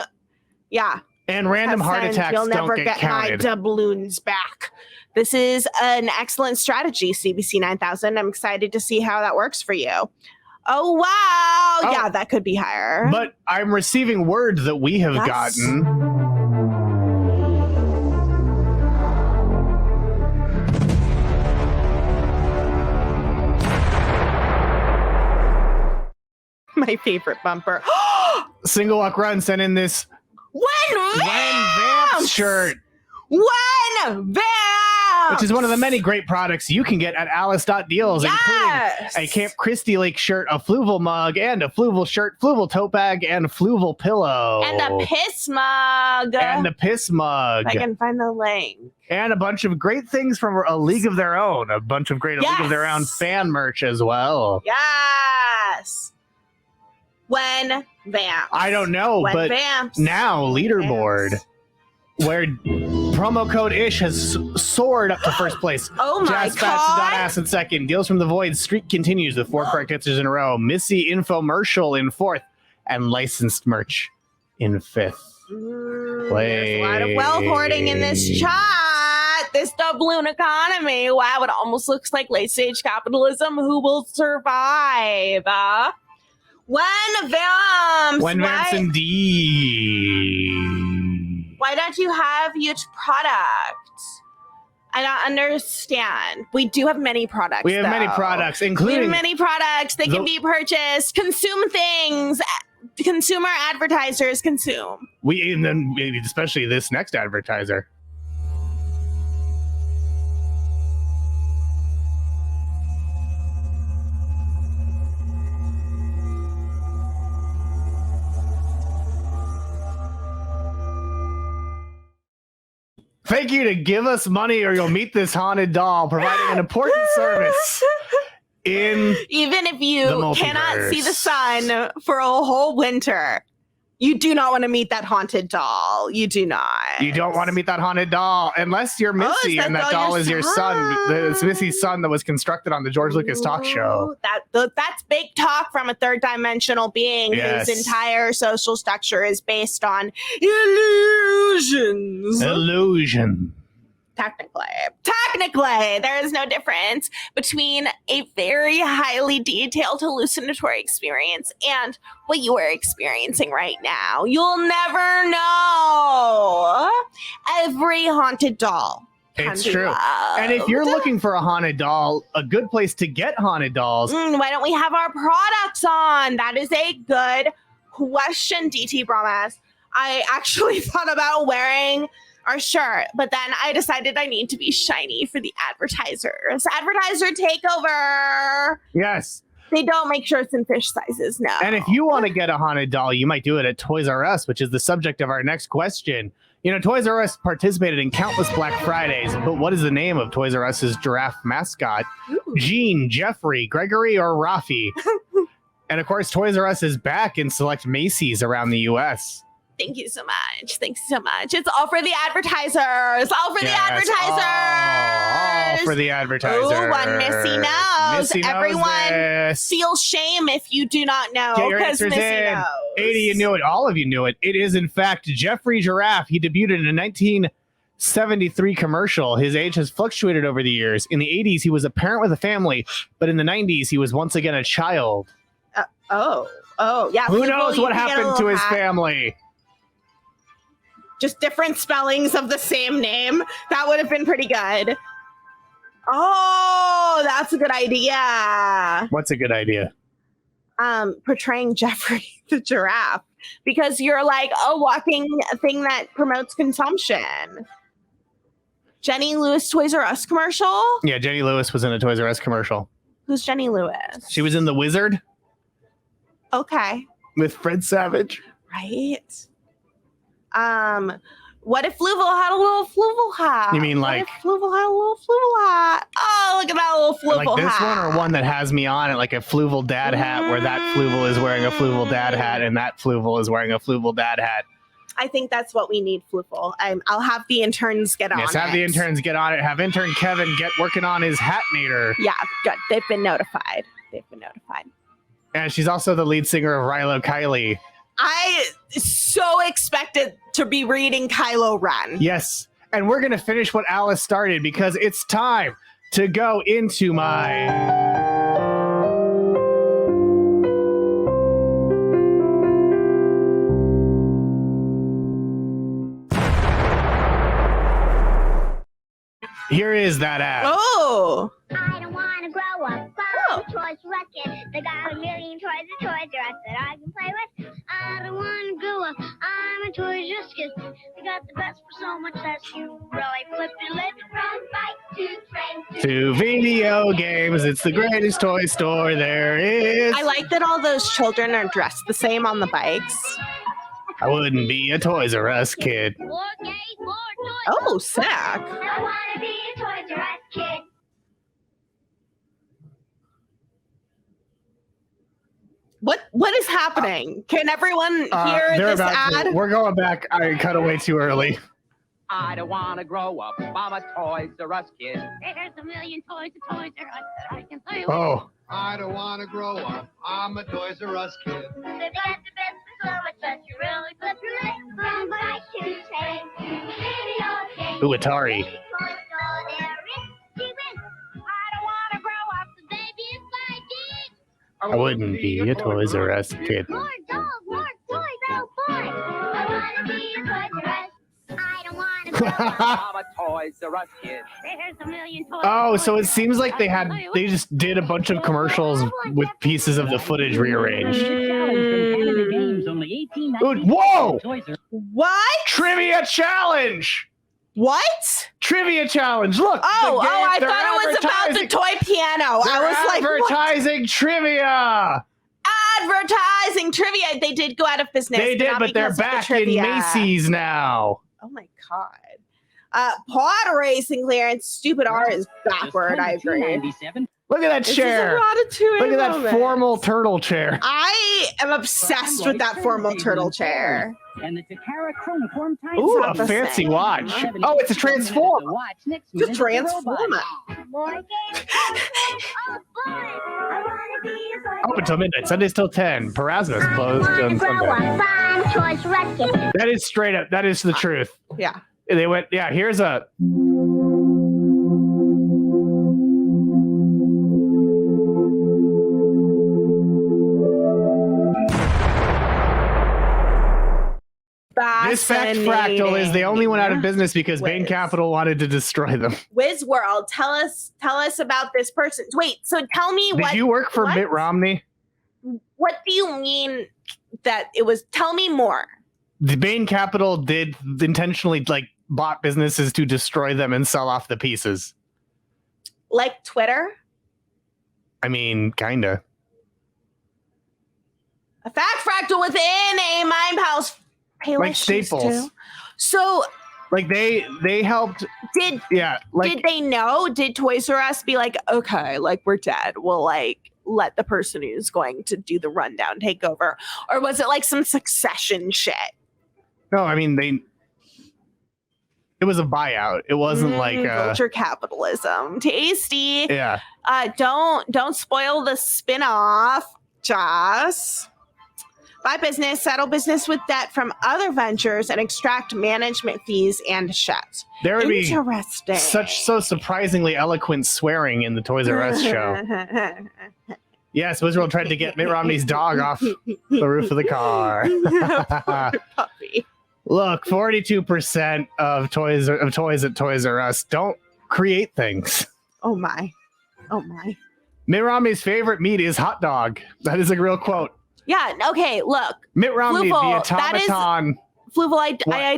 Yeah. And random heart attacks You'll don't never get get my counted. doubloons back. This is an excellent strategy, CBC 9000. I'm excited to see how that works for you. Oh, wow. Yeah, that could be higher. But I'm receiving word that we have gotten. My favorite bumper. Single Walk Run sent in this When Vamps shirt. When Vamps! Which is one of the many great products you can get at Alice.deals, including a Camp Christie Lake shirt, a Fluval mug, and a Fluval shirt, Fluval tote bag, and Fluval pillow. And a piss mug. And a piss mug. I can find the link. And a bunch of great things from A League of Their Own. A bunch of great A League of Their Own fan merch as well. Yes. When Vamps. I don't know, but Vamps. now Leaderboard, where promo code ISH has soared up to first place. Oh my God. Ass in second. Deals from the Void streak continues with 4 correct answers in a row. Missy Infomercial in 4th. And licensed merch in 5th. There's a lot of wealth hoarding in this chat. This doubloon economy. Wow, it almost looks like late stage capitalism. Who will survive? When Vamps. When Vamps indeed. Why don't you have huge products? I don't understand. We do have many products. We have many products, including... We have many products. They can be purchased. Consume things. Consumer advertisers consume. And then especially this next advertiser. Thank you to give us money or you'll meet this haunted doll, providing an important service in even if you cannot see the sun for a whole winter. You do not want to meet that haunted doll. You do not. You don't want to meet that haunted doll unless you're Missy and that doll is your son. It's Missy's son that was constructed on the George Lucas talk show. That's big talk from a third dimensional being whose entire social structure is based on illusions. Illusion. Technically, there is no difference between a very highly detailed hallucinatory experience and what you are experiencing right now. You'll never know. Every haunted doll. It's true. And if you're looking for a haunted doll, a good place to get haunted dolls. Why don't we have our products on? That is a good question, DT Bromas. I actually thought about wearing our shirt, but then I decided I need to be shiny for the advertisers. Advertiser Takeover. Yes. They don't make shirts in fish sizes, no. And if you want to get a haunted doll, you might do it at Toys R Us, which is the subject of our next question. You know, Toys R Us participated in countless Black Fridays, but what is the name of Toys R Us's giraffe mascot? Gene, Jeffrey, Gregory, or Rafi? And of course, Toys R Us is back in select Macy's around the U.S. Thank you so much. Thanks so much. It's all for the advertisers. All for the advertisers. All for the advertisers. Ooh, one Missy knows. Missy knows Everyone this. feel shame if you do not know. Get your Because answers Missy in. knows. 80, you knew it. All of you knew it. It is, in fact, Jeffrey Giraffe. He debuted in a 1973 commercial. His age has fluctuated over the years. In the 80s, he was a parent with a family, but in the 90s, he was once again a child. Oh, yeah. Who Fluval, knows you what can get a happened to little his hat. family? Just different spellings of the same name. That would have been pretty good. Oh, that's a good idea. What's a good idea? Portraying Jeffrey the giraffe, because you're like a walking thing that promotes consumption. Jenny Lewis Toys R Us commercial? Yeah, Jenny Lewis was in a Toys R Us commercial. Who's Jenny Lewis? She was in The Wizard Okay. with Fred Savage. Right. What if Fluval had a little Fluval hat? You mean What like- if Fluval had a little Fluval hat? Oh, look at that little Fluval Like this hat. one or one that has me on it, like a Fluval dad hat, where that Fluval is wearing a Fluval dad hat and that Fluval is wearing a Fluval dad hat. I think that's what we need, Fluval. I'll have the interns get on Yes, it. have the interns get on it. Have intern Kevin get working on his hatnator. Yeah, good. They've been notified. And she's also the lead singer of Rilo Kiley. I so expected to be reading Kylo Ren. Yes. And we're going to finish what Alice started because it's time to go into my... Here is that ad. Oh, I don't want to grow up. Oh. I'm a Toys R Us kid. They got a million toys at Toys R Us that I can play with. I don't want to grow up. I'm a Toys R Us kid. They got the best for so much less. You really flip your lid from bike to train To video games, it's the greatest toy store there is. I like that all those children are dressed the same on the bikes. I wouldn't be a Toys R Us kid. More gays, more toys. Oh, sick. I want to be a Toys R Us kid. What is happening? Can everyone hear they're this ad? We're going back. I cut away too early. I don't want to grow up. I'm a Toys R Us kid. There's a million toys at Toys R Us that I can play with. Oh, I don't want to grow up. I'm a Toys R Us kid. They got the best for so much less. You really flip your lid from bike to train. Video games. ooh, Atari. Toy store there is to win. I don't want to grow up. The baby is fighting. I wouldn't be a Toys R Us kid. More dolls, more toys, oh boy. I want to be a Toys R Us. I don't want to grow up. I'm a Toys R Us kid. There's a million toys. Oh, so it seems like they just did a bunch of commercials with pieces of the footage rearranged. Ooh, whoa! What? Trivia challenge! What? Trivia challenge! Look! I thought it was about the toy piano. I was like, what? advertising trivia! Advertising trivia. They did go out of business. They did, not but they're because of the back in trivia. Macy's now. Oh my god. Pod racing clearance. Stupid R is backward. I agree. Look at that This chair! is a Ratatouille Look at that moment. formal turtle chair. I am obsessed with that formal turtle chair. And the Takara chronoform time. Ooh, not a the fancy same. watch. Oh, it's a transformer. It's a transformer. More games. Oh boy. I want to be a Toys R Us. Open till midnight. Sundays till 10. Parasmus closed I on want to grow Sunday. up. I'm a Toys R Us kid. That is straight up. That is the truth. Yeah. They went, yeah, here's a. This fact fractal is the only one out of business because Bain Wiz. Capital wanted to destroy them. Wiz World, tell us about this person. Wait, so tell me Did what you work for what? Mitt Romney? What do you mean that it was? Tell me more. The Bain Capital did intentionally bought businesses to destroy them and sell off the pieces. Like Twitter? I mean, kinda. A fact fractal within a Mind Palace playlist Like used Staples. to. So Like they helped. did Yeah, did they know? Did Toys R Us be like, okay, like we're dead. We'll let the person who's going to do the rundown take over, or was it like some Succession shit? No, I mean it was a buyout. It wasn't like vulture capitalism. Tasty. Yeah. Don't spoil the spin-off, Joss. Buy business, settle business with debt from other ventures, and extract management fees and shit. There would be Interesting. so surprisingly eloquent swearing in the Toys R Us show. Yes, Wiz World tried to get Mitt Romney's dog off the roof of the car. Poor puppy. Look, 42% of toys at Toys R Us don't create things. Oh my. Oh my. Mitt Romney's favorite meat is hot dog. That is a real quote. Yeah, okay, look. Mitt Romney, Fluval, the automaton. Fluval,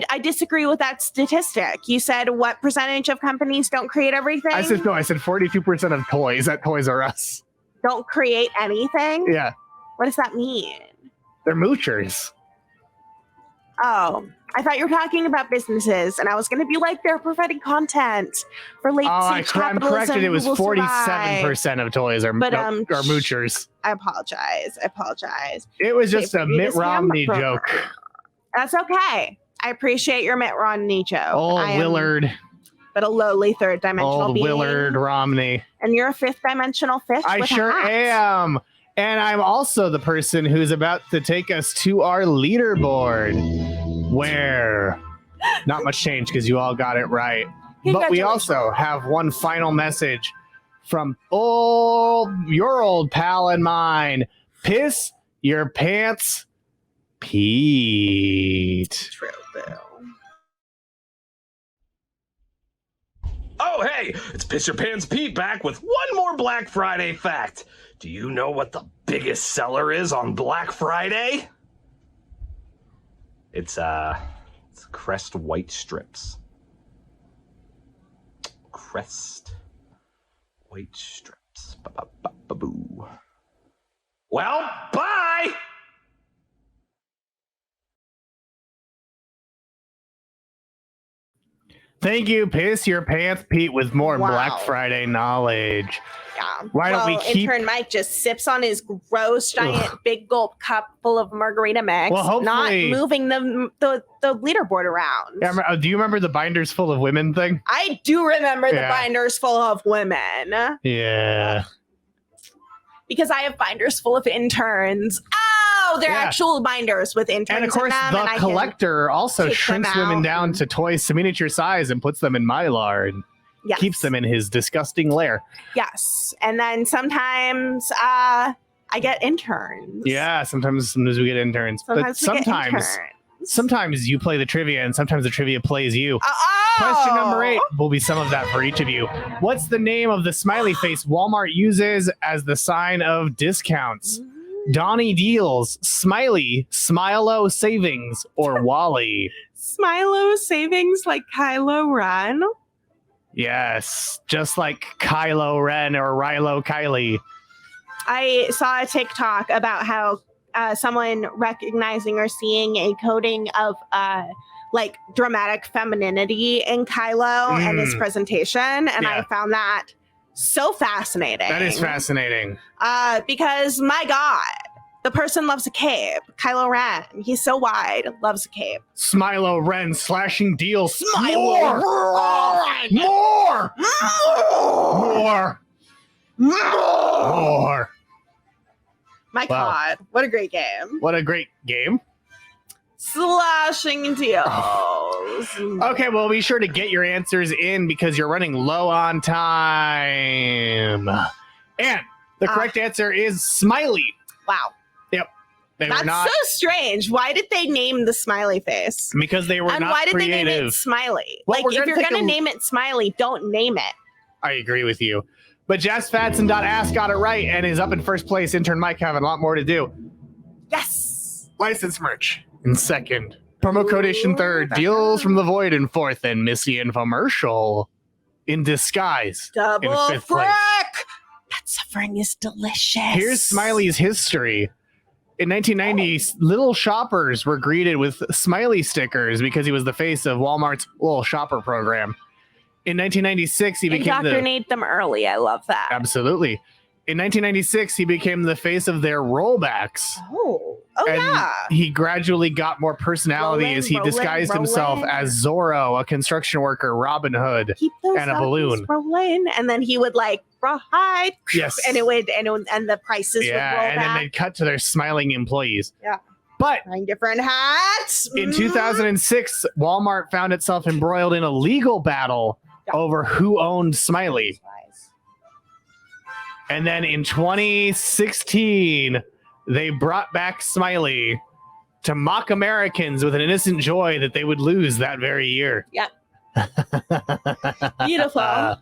I disagree with that statistic. You said what percentage of companies don't create everything? I said 42% of toys at Toys R Us. Don't create anything? Yeah. What does that mean? They're moochers. Oh, I thought you were talking about businesses, and I was going to be like, they're providing content for late stage I'm capitalism. corrected. It was will 47% of toys are moochers. I apologize. It was just a Mitt Romney joke. That's okay. I appreciate your Mitt Romney joke. Willard. But a lowly third dimensional being. Willard Romney. And you're a fifth dimensional fish. I sure am. And I'm also the person who's about to take us to our leaderboard, where not much change because you all got it right. But we also have one final message from your old pal and mine, Piss Your Pants Pete. True, Bill. Oh, hey, it's Piss Your Pants Pete back with one more Black Friday fact. Do you know what the biggest seller is on Black Friday? It's Crest White Strips. Crest White Strips. Ba-ba-ba-ba-boo. Well, bye! Thank you, Piss Your Pants Pete, with more Black Friday knowledge. Yeah. Why don't we keep... Intern Mike just sips on his gross, giant, big gulp cup full of margarita mix, not moving the leaderboard around. Yeah, do you remember the binders full of women thing? I do remember the binders full of women. Yeah. Because I have binders full of interns. Oh, they're actual binders with interns and of course, in them, the collector also shrinks women down to toys to miniature size and puts them in Mylar and keeps them in his disgusting lair. Yes. And then sometimes I get interns. Yeah, sometimes we get interns. Sometimes you play the trivia and sometimes the trivia plays you. Question number 8 will be some of that for each of you. What's the name of the smiley face Walmart uses as the sign of discounts? Donnie Deals, Smiley, Smilo Savings, or Wally? Smilo Savings like Kylo Ren? Yes, just like Kylo Ren or Rilo Kylie. I saw a TikTok about how someone recognizing or seeing a coding of like dramatic femininity in Kylo and his presentation, and I found that so fascinating. That is fascinating. Because my God, the person loves a cape. Kylo Ren, he's so wide, loves a cape. Smilo Ren slashing deals. More! My God, what a great game. What a great game. Slashing deals. Okay, well, be sure to get your answers in because you're running low on time. And the correct answer is Smiley. Wow. Yep. That's so strange. Why did they name the smiley face? Because they were not creative. And why did they name it Smiley? Well, like, if you're going to name it Smiley, don't name it. I agree with you. But JazzFatson.ask got it right and is up in first place. Intern Mike having a lot more to do. Yes. License merch in second. Promo codation third. Deals from the Void in fourth. And Missy Infomercial in disguise Double in fifth place. That suffering is delicious. Here's Smiley's history. In 1990, little shoppers were greeted with Smiley stickers because he was the face of Walmart's little shopper program. In 1996, he became indoctrinate them early. I love that. Absolutely. In 1996, he became the face of their rollbacks. Oh, And yeah. he gradually got more personality as he disguised himself as Zorro, a construction worker, Robin Hood, Keep those and a Celtics balloon. rolling, and then he would like hide. Yes. And the prices would roll and then back. they'd cut to their smiling employees. Yeah. But Wearing different hats. in 2006, Walmart found itself embroiled in a legal battle over who owned Smiley. And then in 2016, they brought back Smiley to mock Americans with an innocent joy that they would lose that very year. Yep. Beautiful.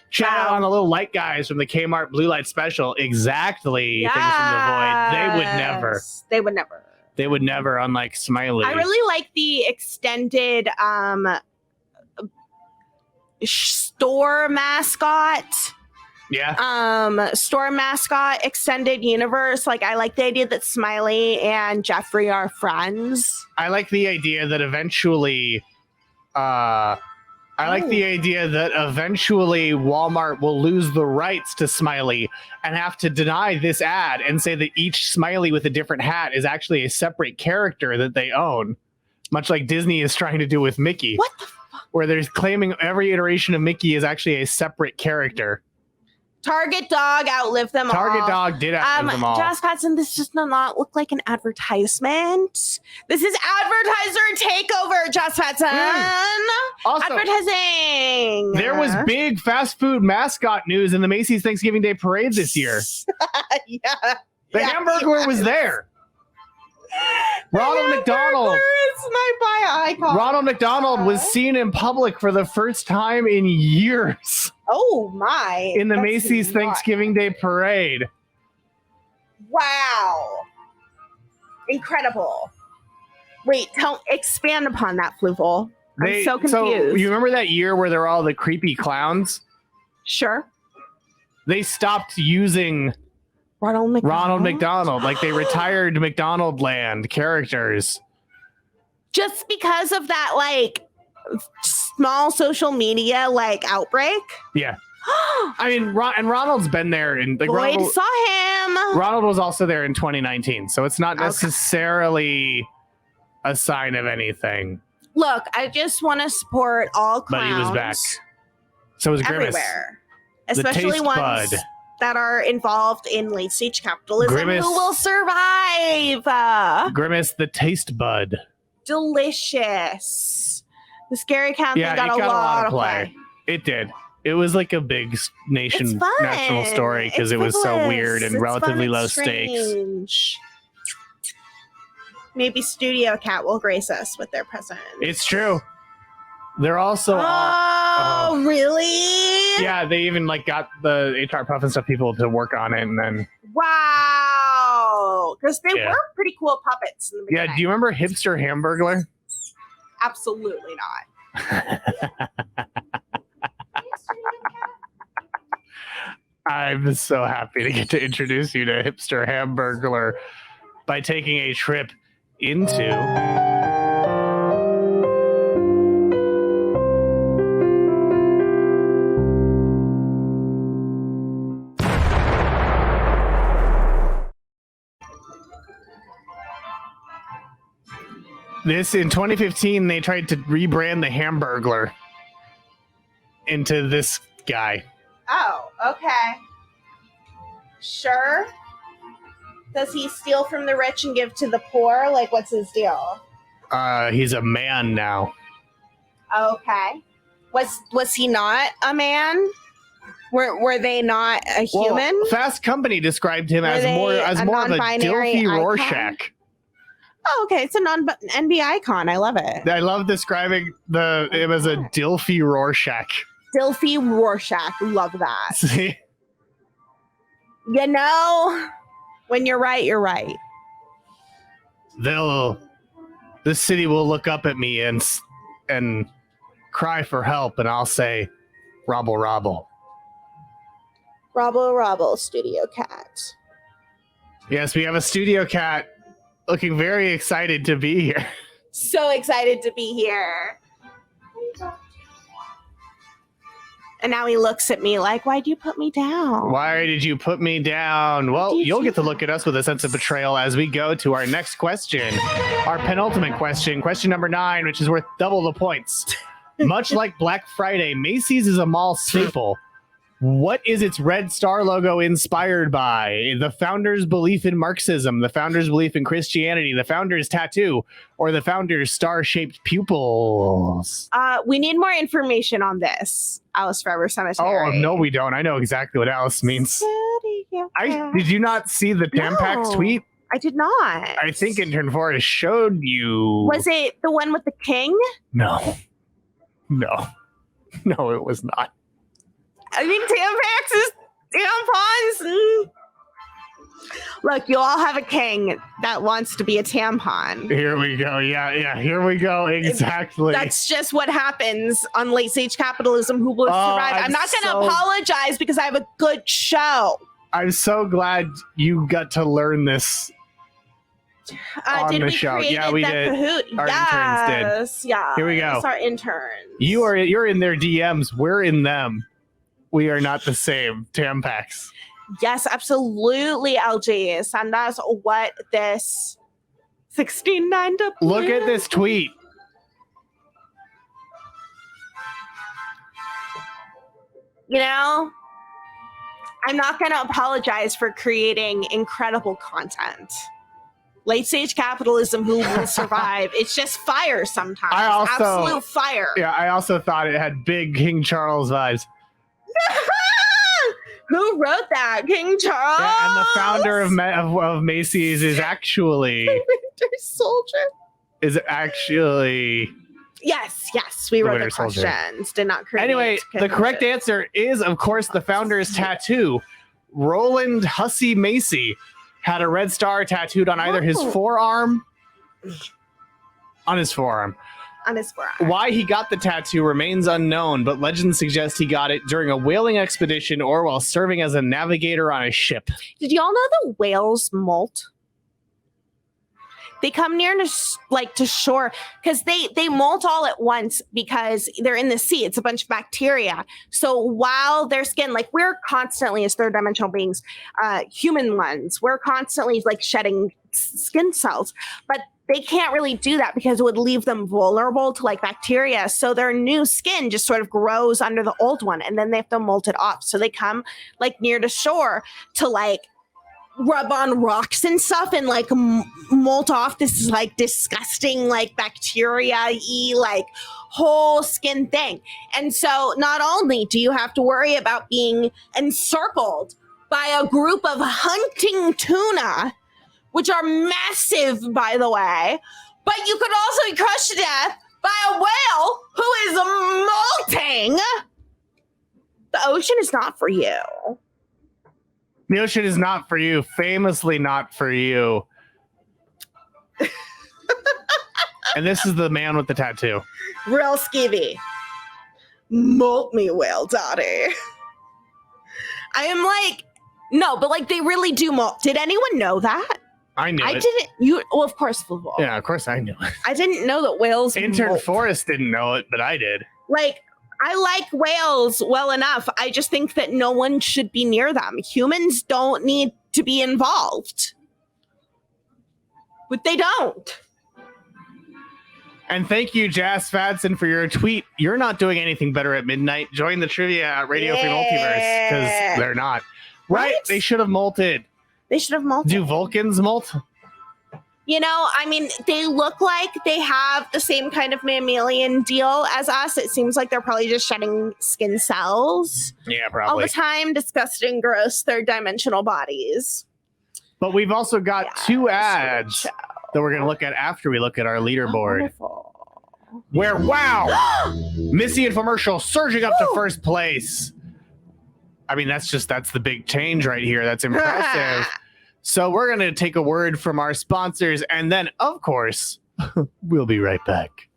Shout out on the little light guys from the Kmart Blue Light Special. Exactly. Things from the Void. They would never. They would never. They would never, unlike Smiley. I really like the extended store mascot. Yeah. Store mascot extended universe. Like, I like the idea that Smiley and Jeffrey are friends. I like the idea that eventually Walmart will lose the rights to Smiley and have to deny this ad and say that each Smiley with a different hat is actually a separate character that they own. Much like Disney is trying to do with Mickey. What the fuck? Where they're claiming every iteration of Mickey is actually a separate character. Target dog outlived them all. Target dog did outlive them all. Joss Patson, this does not look like an advertisement. This is Advertiser Takeover, Joss Patson. Also, advertising. There was big fast food mascot news in the Macy's Thanksgiving Day Parade this year. Yeah. The Hamburglar was there. Ronald McDonald. It's my bio icon. Ronald McDonald was seen in public for the first time in years Oh my. in the That's Macy's not- Thanksgiving Day Parade. Wow. Incredible. Wait, expand upon that, Fluval. I'm so confused. So you remember that year where there were all the creepy clowns? Sure. They stopped using Ronald McDonald. Like they retired McDonald Land characters. Just because of that, like, small social media, like, outbreak? Yeah. I mean, Ronald's been there. And like, Boyd saw him. Ronald was also there in 2019. So it's not necessarily a sign of anything. Look, I just want to support all clowns. But he was back. So was Grimace. Everywhere. The Especially taste ones bud. that are involved in late stage capitalism Grimace. who will survive. Grimace the taste bud. Delicious. The Scary Cat thing Yeah, got, it a lot of play. It did. It was like a big national story because it was so weird and relatively low stakes. Maybe Studio Cat will grace us with their presence. It's true. They're also Oh, really? yeah, they even like got the HR Puff and stuff people to work on it, and then Wow. Because they Yeah. were pretty cool puppets in the beginning. yeah. Do you remember Hipster Hamburglar? Absolutely not. I'm so happy to get to introduce you to Hipster Hamburglar by taking a trip into this. In 2015, they tried to rebrand the Hamburglar into this guy. Oh, okay. Sure. Does he steal from the rich and give to the poor? Like, what's his deal? He's a man now. Okay. Was he not a man? Were they not a human? Well, Fast Company described him Were as they more a of a non-binary Dilfy icon? Rorschach. Oh, okay. It's a non-NB icon. I love it. I love describing him as a Dilfy Rorschach. Dilfy Rorschach. Love that. See? You know, when you're right, you're right. The city will look up at me and cry for help, and I'll say, "Robble, robble." Robble, robble, Studio Cat. Yes, we have a Studio Cat looking very excited to be here. So excited to be here. And now he looks at me like, why'd you put me down? Why did you put me down? Well, Did you'll you- get to look at us with a sense of betrayal as we go to our next question. Our penultimate question, question number 9, which is worth double the points. Much like Black Friday, Macy's is a mall staple. What is its red star logo inspired by? The founder's belief in Marxism, the founder's belief in Christianity, the founder's tattoo, or the founder's star-shaped pupils? We need more information on this. Alice Forever Cemetery. Oh, no, we don't. I know exactly what Alice means. Did you not see the Tampax No. tweet? I did not. I think Intern Forrest showed you. Was it the one with the king? No. No, it was not. I mean, Tampax is tampons. Look, you all have a king that wants to be a tampon. Here we go. Yeah, here we go. Exactly. That's just what happens on late stage capitalism. Who will survive? I'm not going to apologize because I have a good show. I'm so glad you got to learn this on did the we show. create Yeah, we that did. Kahoot? Our interns did. Yes, yeah. Here we go. It's our interns. You're in their DMs. We're in them. We are not the same. Tampax. Yes, absolutely, LG. Send us what this 16.9 to Look at this tweet. You know, I'm not going to apologize for creating incredible content. Late stage capitalism, who will survive? It's just fire sometimes. Absolute fire. Yeah, I also thought it had big King Charles vibes. Who wrote that? King Charles? Yeah, and the founder of Macy's is actually Winter Soldier. Yes, we wrote the Winter Soldier. questions. Did not create. Anyway, the correct answer is, of course, the founder's tattoo. Roland Hussey Macy had a red star tattooed on either his forearm. On his forearm. On his forearm. Why he got the tattoo remains unknown, but legends suggest he got it during a whaling expedition or while serving as a navigator on a ship. Did y'all know that whales molt? They come near to shore because they molt all at once because they're in the sea. It's a bunch of bacteria. So while their skin, like we're constantly as third dimensional beings, human ones, we're constantly like shedding skin cells, but they can't really do that because it would leave them vulnerable to like bacteria. So their new skin just sort of grows under the old one, and then they have to molt it off. So they come like near to shore to like rub on rocks and stuff and like molt off this like disgusting like bacteria-y like whole skin thing. And so not only do you have to worry about being encircled by a group of hunting tuna, which are massive by the way, but you could also be crushed to death by a whale who is molting. The ocean is not for you. The ocean is not for you, famously not for you. And this is the man with the tattoo. Real skeevy. Molt me, whale daddy. I am like, no, but like they really do molt. Did anyone know that? I knew it. Didn't. You? Well, of course, Fluval. Yeah, of course I knew it. I didn't know that whales Intern molt. Forrest didn't know it, but I did. Like, I like whales well enough. I just think that no one should be near them. Humans don't need to be involved. But they don't. And thank you, Jas Fadson, for your tweet. You're not doing anything better at midnight. Join the trivia at Radio Free Multiverse, because they're not. Right? They should have molted. They should have molted. Do Vulcans molt? You know, I mean, they look like they have the same kind of mammalian deal as us. It seems like they're probably just shedding skin cells Yeah, all probably. the time. Disgusting, gross, third-dimensional bodies. But we've also got two ads that we're going to look at after we look at our leaderboard. Where, wow, Missy infomercial surging up to first place. I mean, that's the big change right here. That's impressive. So we're going to take a word from our sponsors, and then, of course, we'll be right back.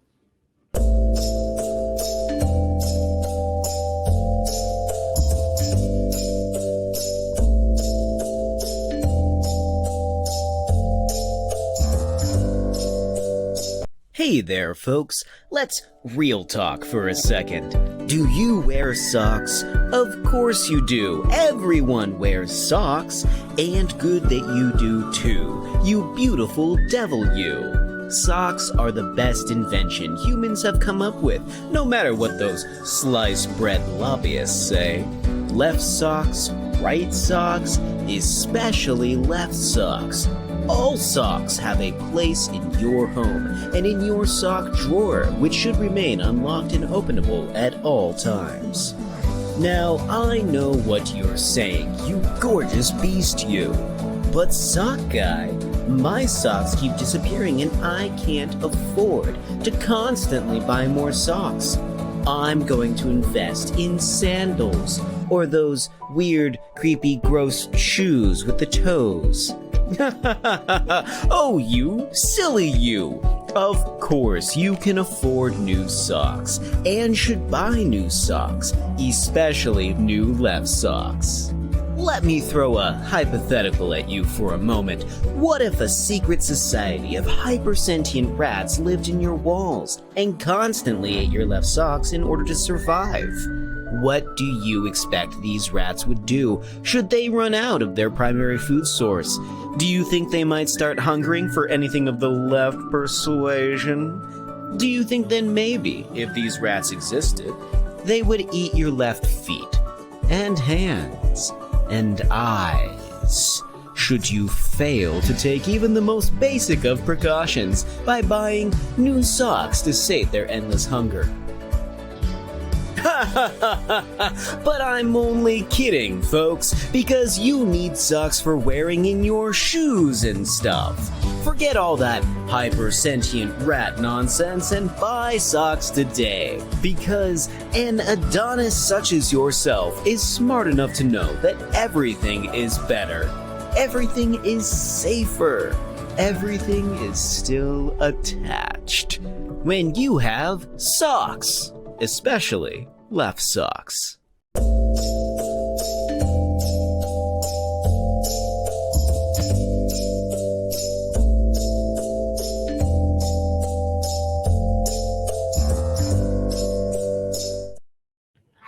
Hey there, folks. Let's real talk for a second. Do you wear socks? Of course you do. Everyone wears socks. And good that you do too. You beautiful devil you. Socks are the best invention humans have come up with, no matter what those sliced bread lobbyists say. Left socks, right socks, especially left socks. All socks have a place in your home and in your sock drawer, which should remain unlocked and openable at all times. Now, I know what you're saying, you gorgeous beast you. But sock guy, my socks keep disappearing and I can't afford to constantly buy more socks. I'm going to invest in sandals, or those weird, creepy, gross shoes with the toes. Oh, you silly you. Of course, you can afford new socks and should buy new socks, especially new left socks. Let me throw a hypothetical at you for a moment. What if a secret society of hypersentient rats lived in your walls and constantly ate your left socks in order to survive? What do you expect these rats would do should they run out of their primary food source? Do you think they might start hungering for anything of the left persuasion? Do you think then maybe, if these rats existed, they would eat your left feet, and hands, and eyes, should you fail to take even the most basic of precautions by buying new socks to sate their endless hunger? But I'm only kidding, folks, because you need socks for wearing in your shoes and stuff. Forget all that hyper-sentient rat nonsense and buy socks today, because an Adonis such as yourself is smart enough to know that everything is better. Everything is safer. Everything is still attached. When you have socks. Especially left socks.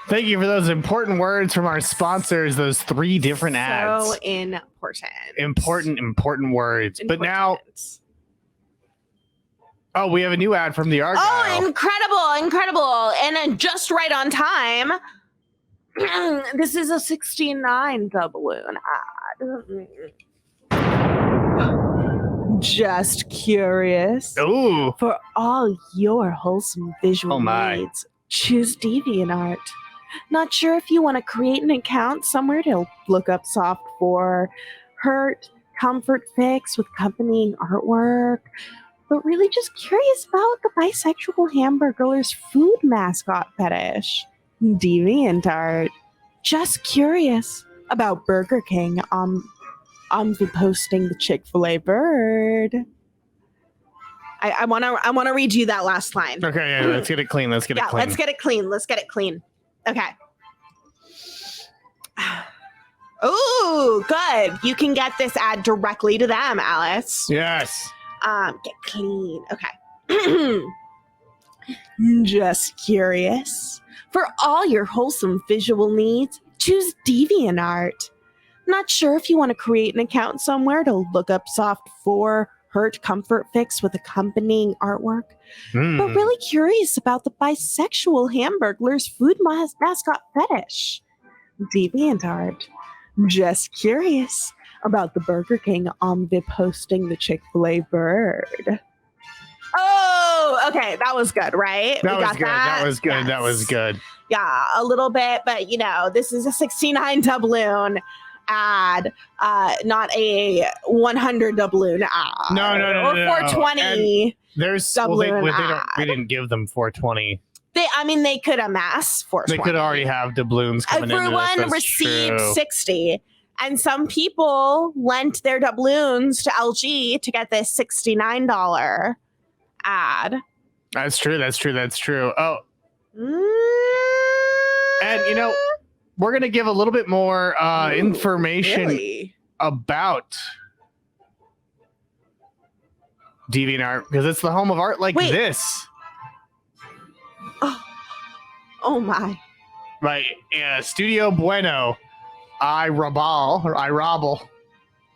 Thank you for those important words from our sponsors, those 3 different ads. So important. Important words. But now, oh, we have a new ad from the Argyle. Oh, incredible. And just right on time. This is a 69 doubloon ad. Just curious. Ooh. For all your wholesome visual needs, choose DeviantArt. Not sure if you want to create an account somewhere to look up soft for hurt, comfort fix with accompanying artwork, but really just curious about the bisexual hamburger's food mascot fetish. DeviantArt. Just curious about Burger King on posting the Chick-fil-A bird. I wanna redo that last line. Okay, yeah, let's get it clean. Let's get it clean. Okay. Ooh, good. You can get this ad directly to them, Alice. Yes. Get clean. Okay. Just curious. For all your wholesome visual needs, choose DeviantArt. Not sure if you want to create an account somewhere to look up soft for hurt comfort fix with accompanying artwork, but really curious about the bisexual hamburger's food mascot fetish. DeviantArt. Just curious about the Burger King omnib posting the Chick-fil-A bird. Oh, okay. That was good, right? That was good. Yes. That was good. Yeah, a little bit, but this is a 69 doubloon ad, not a 100 doubloon ad. No. Or 420 doubloon ad. We didn't give them 420. They could amass 420. They could already have doubloons coming in. Everyone received 60. And some people lent their doubloons to LG to get this $69 ad. That's true. Oh. And we're going to give a little bit more information about DeviantArt because it's the home of art like this. Oh my. Right. Studio Bueno. I robble.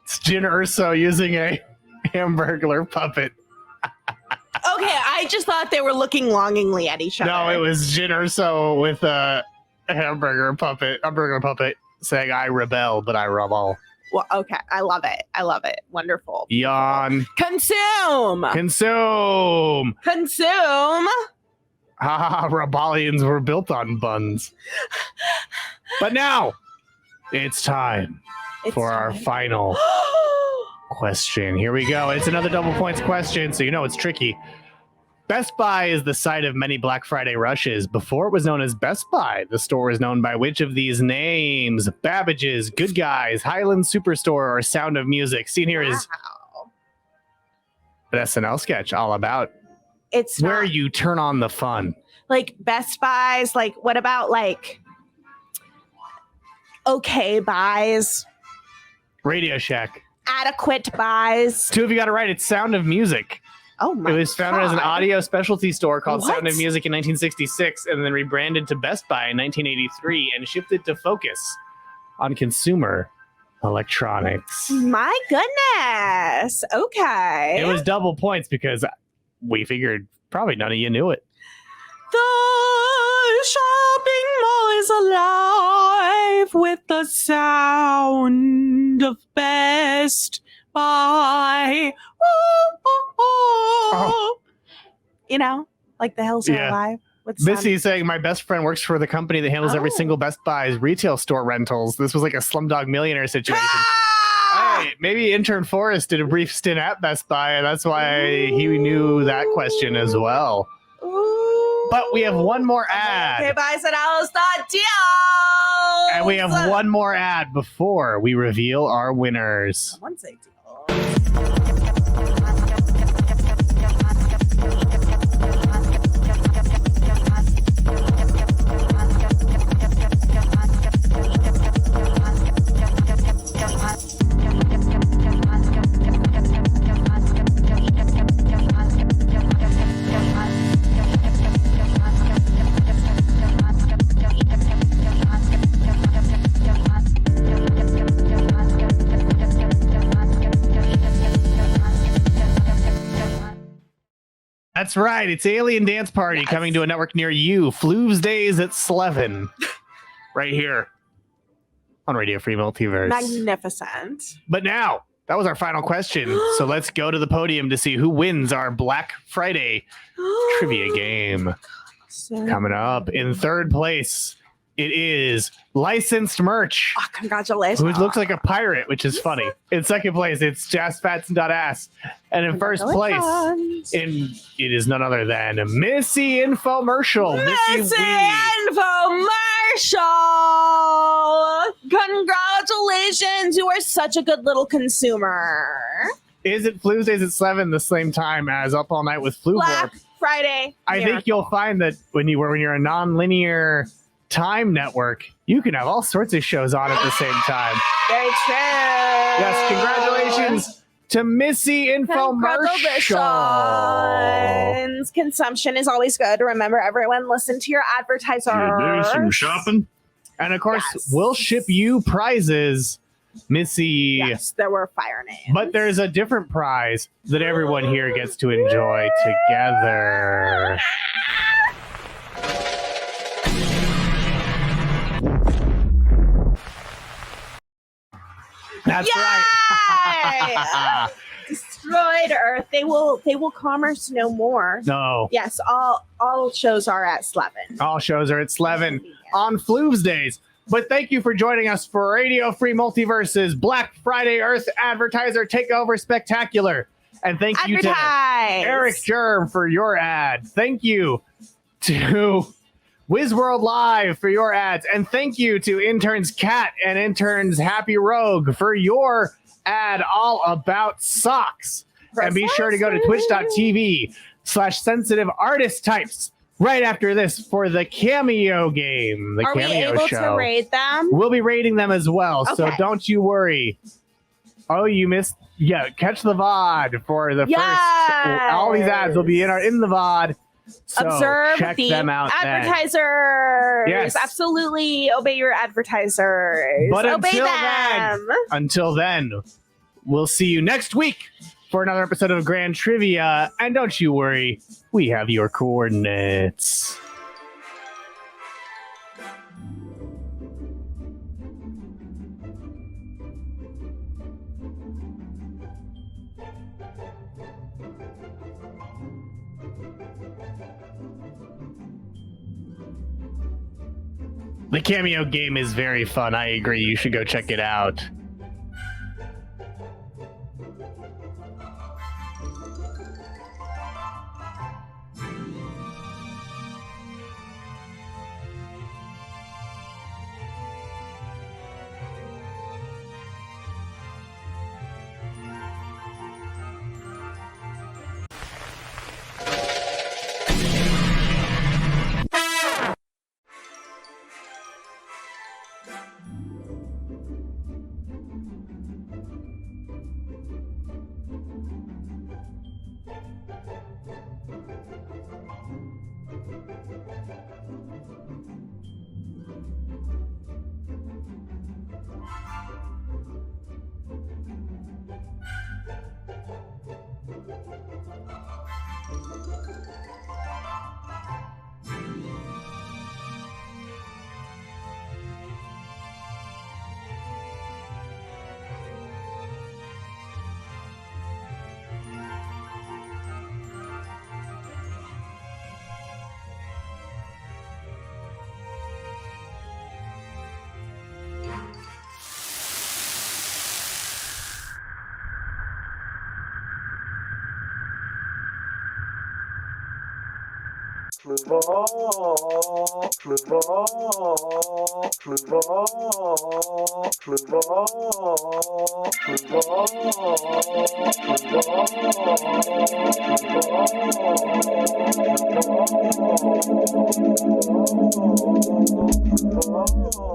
It's Jin Urso using a Hamburglar puppet. Okay, I just thought they were looking longingly at each other. No, it was Jin Urso with a hamburger puppet saying, I rebel, but I rebel. Well, okay, I love it. Wonderful. Yawn. Consume. Haha, rebellions were built on buns. But now, it's time for our final question. Here we go. It's another double points question, so you know it's tricky. Best Buy is the site of many Black Friday rushes. Before it was known as Best Buy, the store was known by which of these names? Babbage's, Good Guys, Highland Superstore, or Sound of Music? Seen here is an SNL sketch all about it's where you turn on the fun. Like Best Buys, like what about like okay buys? Radio Shack. Adequate buys. Two of you got it right. It's Sound of Music. Oh my It was founded as an God. audio specialty store called What? Sound of Music in 1966 and then rebranded to Best Buy in 1983 and shifted to focus on consumer electronics. My goodness. Okay. It was double points because we figured probably none of you knew it. The shopping mall is alive with the sound of Best Buy. Oh. You know, like the hills are Yeah. alive. With Missy saying my best friend works for the company that handles every single Best Buy's retail store rentals. This was like a Slumdog Millionaire situation. Hey, maybe intern Forrest did a brief stint at Best Buy, and that's why he knew that question as well. But we have one more ad. Okay, buy deal. And we have one more ad before we reveal our winners. Someone say deal. That's right. It's Alien Dance Party coming to a network near you. Fluves Days at Slevin. Right here on Radio Free Multiverse. Magnificent. But now, that was our final question. So let's go to the podium to see who wins our Black Friday trivia game. Coming up in third place, it is Licensed Merch. Oh, congratulations. Who looks like a pirate, which is funny. In second place, it's JazzFats.ass. And in first place, it is none other than Missy Infomercial. Missy Infomercial. Congratulations. You are such a good little consumer. Is it Fluves Days at 7 the same time as Up All Night with Fluval? Black Friday. I think you'll find that when you're a non-linear time network, you can have all sorts of shows on at the same time. Very true. Yes, congratulations to Missy Infomercial. Congratulations. Consumption is always good. Remember, everyone, listen to your advertiser. You do some shopping. And of course, we'll ship you prizes, Missy. Yes, there were fire names. But there's a different prize that everyone here gets to enjoy together. That's right. Destroyed Earth. They will commerce no more. No. Yes, all shows are at Slevin. All shows are at Slevin on Fluves Days. But thank you for joining us for Radio Free Multiverse's Black Friday Earth Advertiser Takeover Spectacular. And thank you to Erik Germ for your ad. Thank you to Wiz World Live for your ads. And thank you to Interns Kat and Interns Happy Rogue for your ad all about socks. And be sure to go to twitch.tv/sensitive artist types right after this for the Cameo game, the Are Cameo we able show. to raid them? We'll be rating them as well, so Okay. don't you worry. Oh, you missed. Yeah, catch the VOD for the first. All these ads will be in the VOD So Observe check the them out then. advertisers. Yes. Absolutely obey your advertisers. But obey them. Until then, we'll see you next week for another episode of Grand Trivia. And don't you worry, we have your coordinates. The Cameo game is very fun. I agree. You should go check it out. Fluval, Fluval, Fluval, Fluval, Fluval, Fluval, Fluval.